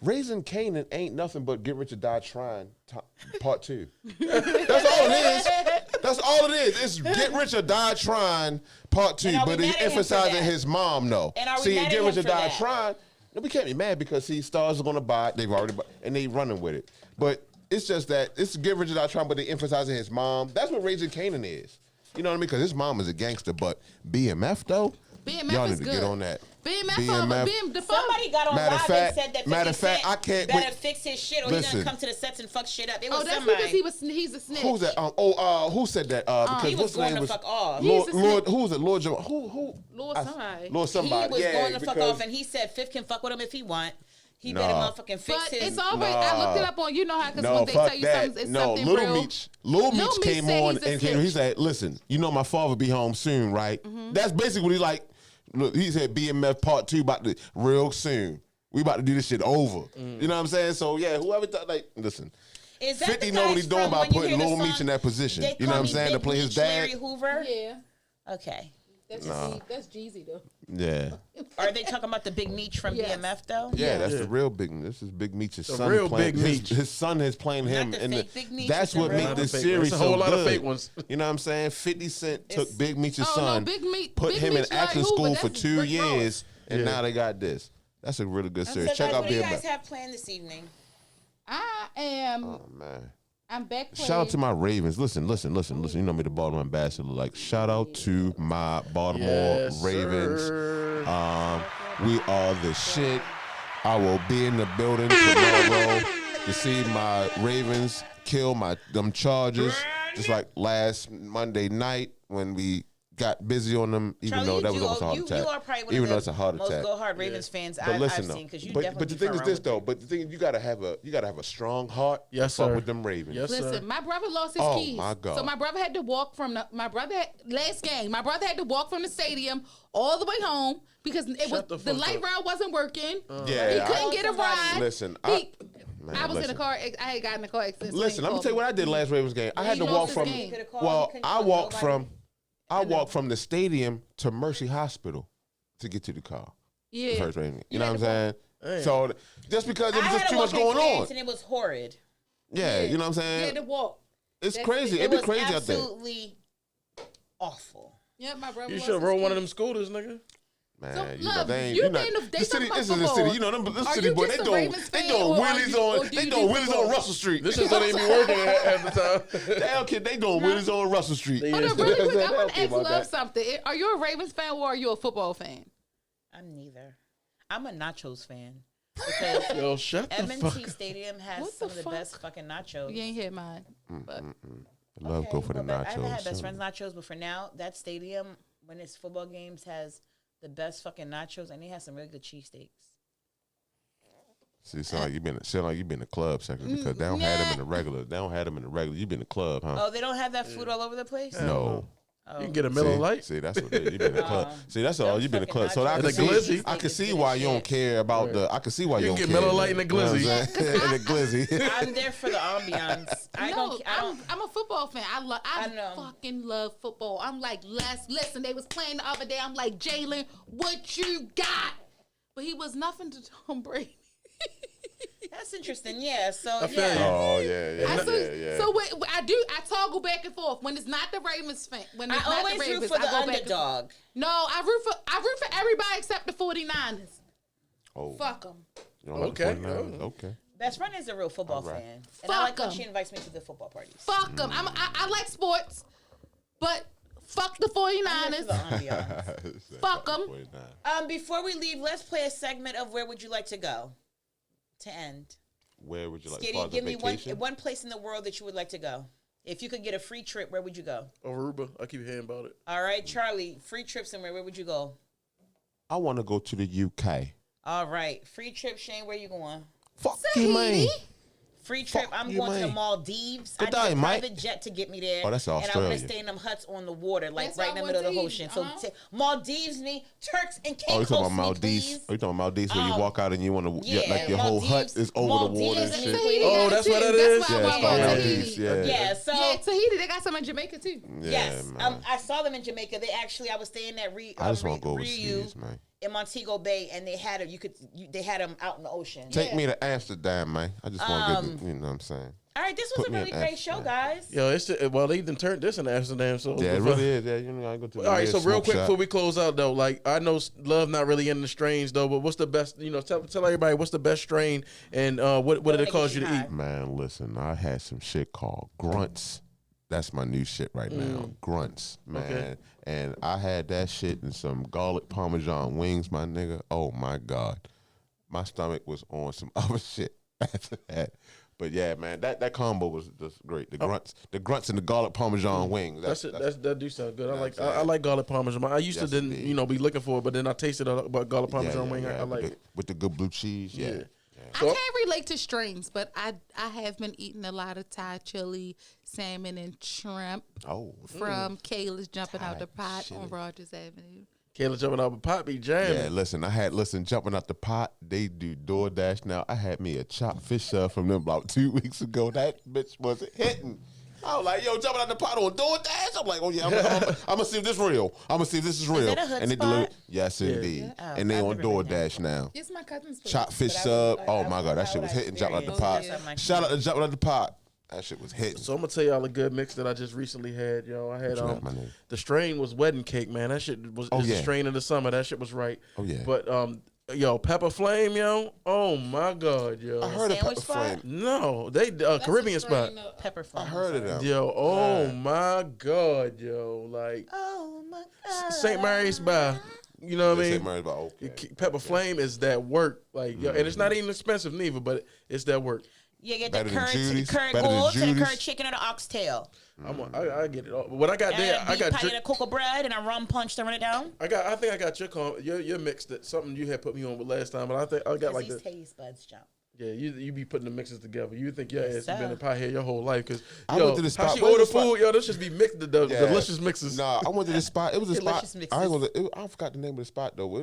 Raising Canaan ain't nothing but Get Rich or Die Trying Part 2. That's all it is. That's all it is. It's Get Rich or Die Trying Part 2, And are we but mad he's at him for emphasizing that? his mom, though. And are we See, mad at Get him Rich or for Die that? Trying, no, we can't be mad because stars are going to buy it. They've already bought, and they running with it. But it's just that it's Get Rich or Die Trying, but they emphasizing his mom. That's what Raising Canaan is. You know what I mean? Because his mom is a gangster, but BMF, though, BMF y'all is need to good. get on that. BMF, the Somebody got on Matter live of and fact- said that 50 matter of fact, Cent I can't better wait- fix his shit or Listen. he's gonna come to the sets and fuck shit up. It was Oh, that's somebody. because he's a snitch. Who's that? Who said that? Because he was what's the going name to was fuck off. Lord, He's a Lord, snitch. who was it? Lord Who? Lord somebody. Lord somebody. He was yeah, going to fuck because- off, and he said Fifth can fuck with him if he want. He Nah. better motherfucking fix But his. it's always, I looked it up on, you know how, because No, when they fuck tell you that. something, it's No, something Little real. Meech. Little Meech came said on he's a and he snitch. said, listen, you know my father be home soon, right? That's basically what he's like. Look, he said BMF part 2 about to real soon. We about to do this shit over. You know what I'm saying? So yeah, whoever thought, like, listen. Is that 50 the know what guys he's doing from by when you putting hear the Lil Meech song, in that position. They You know Call what I'm Me saying? To Big play his Meech, dad. Larry Hoover. Yeah. Okay. That's that's Jeezy though. Yeah. Are they talking about the Big Meech from Yes. BMF though? Yeah, that's Yeah. the real big. This is Big Meech's The son. real playing, Big Meech. His son is playing him, the and fake Big Meech, that's it's the what real- made Not the this fake one. series It's a so whole lot of good. fake ones. You know what I'm saying? 50 Cent took It's- Big Meech's Oh, son, no, Big Meech, put Big him in Meech, Larry acting Hoover, school for that's 2 Rick Ross. years, and Yeah. now they got this. That's a really good So series. guys, Check out what do you BMF. guys have planned this evening? I am. Oh man. I'm back. Shout out to my Ravens. Listen. You know me, the Baltimore ambassador. Like, shout out to my Baltimore Yes, Ravens. sir. We are the shit. I will be in the building tomorrow to see my Ravens kill them Chargers. Just like last Monday night when we got busy on them, even Charlie, though you that was do- almost a heart you attack. are probably one even of though the it's a heart most attack. go hard Ravens fans But I've listen seen though, because you but definitely the be thing front is row this with though. But the thing you gotta have a strong heart. Yes, to fuck sir. with them Ravens. Yes, sir. Listen, my brother lost his Oh, keys. my God. So my brother had to walk from last game. My brother had to walk from the stadium all the way home because the the fuck light up. ride wasn't working. Yeah, he I- couldn't get a ride. Listen, man, I was in listen. a car. I had gotten in a car accident. so Listen, he let me called tell you what I did last Ravens game. I had to He walk lost from. his game. Could've called- Well, couldn't I call walked nobody. from the stadium to Mercy Hospital to get to the car. Yeah. First Ravens. You You know had what I'm to saying? So just because there I was had just to too walk much in going Clarence on. and it was horrid. Yeah, you know what I'm He had saying? to walk. It's That's crazy. it. It'd be crazy out there. Absolutely awful. Yeah, my brother. You lost should his roll one of keys. them scooters, nigga. Man, So, you know, look, they ain't. you You know, been to- they the city. talking This about is the city. football. You know, them Are city you boy. just They a doing Ravens they fan, doing or are wheelies you- or on do they you doing do wheelies on football? Russell Street. This is what they be working at the time. Damn kid, they doing wheelies on Russell Street. Yeah. Hold on, really quick. I want to Okay, ask my Love bad. something. Are you a Ravens fan or are you a football fan? I'm neither. I'm a nachos fan because Yo, shut the M&T fuck up. Stadium has What some the of the fuck? best fucking nachos. You ain't hear mine. But Love go for the well, I haven't had nachos. best friends nachos, but for now, that stadium when it's football games has the best fucking nachos, and they have some really good cheesesteaks. See, sound like you been to club section because they don't have them in the regular. They don't have them in the regular. You been to club, huh? Oh, they don't have that food all over the place. No. You can get a Miller Lite. See, that's what it is. You been to club. See, that's all. You been to club. So I And can a see. glizzy. I can see why you don't care about the. I can see why you You don't can care. get Miller Lite and a You know what I'm glizzy. saying? And a glizzy. I'm there for the ambiance. I don't. I'm a football fan. I know. fucking love football. I'm like, listen, they was playing the other day. I'm like, Jalen, what you got? But he was nothing to Tom Brady. That's interesting. Yeah. So I feel you. yeah. Oh yeah. So I toggle back and forth when it's not the Ravens fan. When it's I not always the Ravens, root for the I go back and forth. underdog. No, I root for everybody except the 49ers. Oh, Fuck them. you don't like Okay. 49ers? Okay. Best friend is a real football All right. fan, and Fuck I like when 'em. she invites me to the football parties. Fuck them. I like sports, but fuck the I'm there for 49ers. the ambiance. Fuck 'em. 49. Before we leave, let's play a segment of Where Would You Like to Go? To end. Where would you like Skitty, to give me vacation? one place in the world that you would like to go. If you could get a free trip, where would you go? Aruba. I keep hearing about it. All right, Charlie, free trip somewhere, where would you go? I want to go to the UK. All right, free trip, Shane, where you going? Fuck you, man. Free trip, Fuck I'm you, going to the man. Maldives. Good I need day, a mate. private jet to get me there. Oh, that's And I want Australia. to stay in them huts on the water, like That's right in the why I middle of the want to ocean. eat. So Uh-huh. Maldives me, Turks and Oh, you Caicos talking about me, Maldives? please. Oh, you talking about Maldives where you Oh, walk out and you want to, yeah, like your whole hut Maldives- is over the water and Maldives shit? and Tahiti Oh, got it that's too. what that That's is? why Yeah, I it's want called to go to Maldives. Tahiti. Yeah. Yeah, so Yeah, Tahiti. They got some in Jamaica too. Yeah, yes, man. I saw them in Jamaica. They actually, I was staying at I just want to go overseas, man. in Montego Bay, and they had they had them out in the ocean. Take me to Amsterdam, man. I just want to get, you know what I'm saying? All right, this was Put a me really in great show, Amsterdam. guys. Yo, they even turned this in Amsterdam. So Yeah, it really is. Yeah, you know, I go to the All right, so real smoke quick shop. before we close out though, like I know Love not really into strains though, but what's the best? You know, tell everybody what's the best strain and what did it cause you to eat? Man, listen, I had some shit called Grunts. That's my new shit right now. Grunts, man. Okay. And I had that shit and some garlic parmesan wings, my nigga. Oh my God. My stomach was on some other shit after that. But yeah, man, that combo was just great. The grunts and the garlic parmesan wings. That do sound good. That's I like garlic parmesan. I used Yes, to didn't indeed. be looking for it, but then I tasted about garlic parmesan wing. I like with it. with the good blue cheese. Yeah. I can't relate to streams, but I have been eating a lot of Thai chili, salmon, and shrimp from Kayla's Jumping Out the Pot on Rogers Avenue. Kayla jumping out the pot be jamming. Yeah, listen, jumping out the pot, they do DoorDash now. I had me a chopped fish sub from them about 2 weeks ago. That bitch was hitting. I was like, yo, jumping out the pot on DoorDash? I'm like, oh yeah, I'm gonna see if this real. I'm gonna see if this is real. Is that a hood and they spot? deliver. Yes, indeed. Yeah. And they I've on never been there. DoorDash now. It's my cousin's place. Chopped fish sub. Oh my god, that shit was hitting. Jumping out the pot. Shout out to jumping out the pot. That shit was hitting. So I'm gonna tell y'all a good mix that I just recently had, yo. I had my nigga? the strain was wedding cake, man. That shit was the strain of the summer. That shit was right. Oh, yeah. But yo, Pepper Flame, yo. Oh my god, yo. I heard of Sandwich Pepper spot? Flame. No, they Caribbean spot. Pepper flame. I heard of them. Yo, oh my god, yo. Like Oh my God. St. Mary's by. You know what I St. mean? Mary's about Pepper Flame is that work, like yo, and it's not even expensive neither, but it's that work. You get Better the than curd Judy's? curd Better than gold to the Judy's? curd chicken or the oxtail. I get it all. What I got there, And I a beef got pie and a cocoa bread and a rum punch to run it down. I think I got your mix that something you had put me on with last time, but I think I got like These the taste buds jump. yeah. You be putting the mixes together. You think your Yes, ass has been sir. in pie here your whole life because I went to the how spot. she Where's order the spot? food, yo. This just be mixed the delicious mixes. Nah, I went to this spot. It was a spot. Delicious I, ain't mixes. gonna, I forgot the name of the spot though.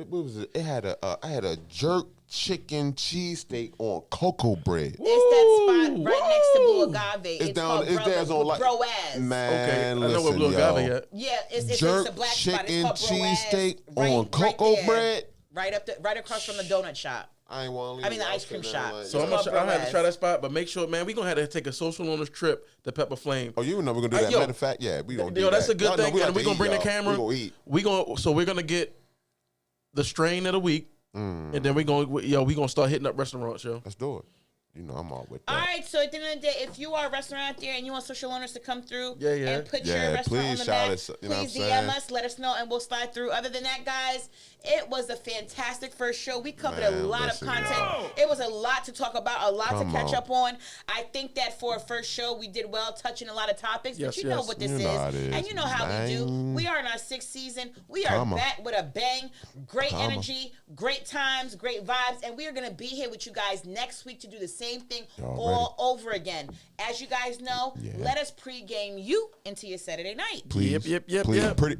It had I had a jerk chicken cheesesteak on cocoa bread. It's that spot right next to Blue Agave. It's down. called It's there's on like Broaz. man. Okay, I know listen, what Blue yo. Agave at. Yeah, it's Jerk a black chicken spot. It's called Broaz. cheesesteak Right- on cocoa there. bread. Right across from the donut shop. I ain't want to leave. I mean, the ice cream shop. So It's I called have to Broaz. try that spot, but make sure, man, we gonna have to take a social on this trip to Pepper Flame. Oh, you know we're gonna do that. Yo, Matter of fact, yeah, we gonna do Yo, that. that's a good Y'all know thing, we and have we're to gonna eat, bring the y'all. camera. We gonna eat. We're gonna get the strain of the week, and then we gonna start hitting up restaurants, yo. Let's do it. You know I'm all with that. All right, so at the end of the day, if you are a restaurant out there and you want social owners to come through Yeah. and put your Yeah, restaurant please on the shout map, us, you know please what I'm DM saying? us, let us know, and we'll slide through. Other than that, guys, it was a fantastic first show. We covered a Man, lot listen, of content. y'all. It was a lot to talk about, a lot Come to catch on. up on. I think that for a first show, we did well touching a lot of topics, Yes, but you know yes. what this You know how it is, and you know how we do. man. We are in our 6th season. We are Come on. back with a bang. Great Come on. energy, great times, great vibes, and we are going to be here with you guys next week to do the same thing Y'all all over again. As you guys know, Yeah. let us pregame you into your Saturday night. Please, Yep. please, pretty,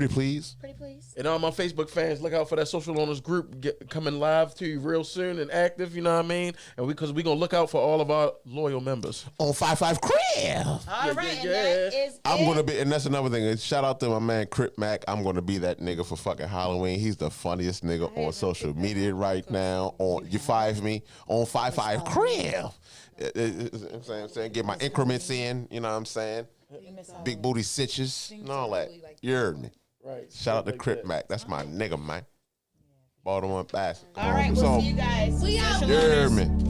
please. Pretty please. And all my Facebook fans, look out for that social owners group coming live to you real soon and active. You know what I mean? And because we gonna look out for all of our loyal members. On 55 Crib. All right, and that is I'm it. gonna be, and that's another thing. Shout out to my man Crip Mac. I'm gonna be that nigga for fucking Halloween. He's the funniest nigga on social media right now. On you 5 me on 55 Crib. I'm saying, get my increments in. You know what I'm saying? Big booty stitches and all that. You heard me. Right. Shout out to Like Crip that. Mac. That's my nigga, man. Baltimore bastard. All right, we'll see you guys. We out. Social You heard owners. me.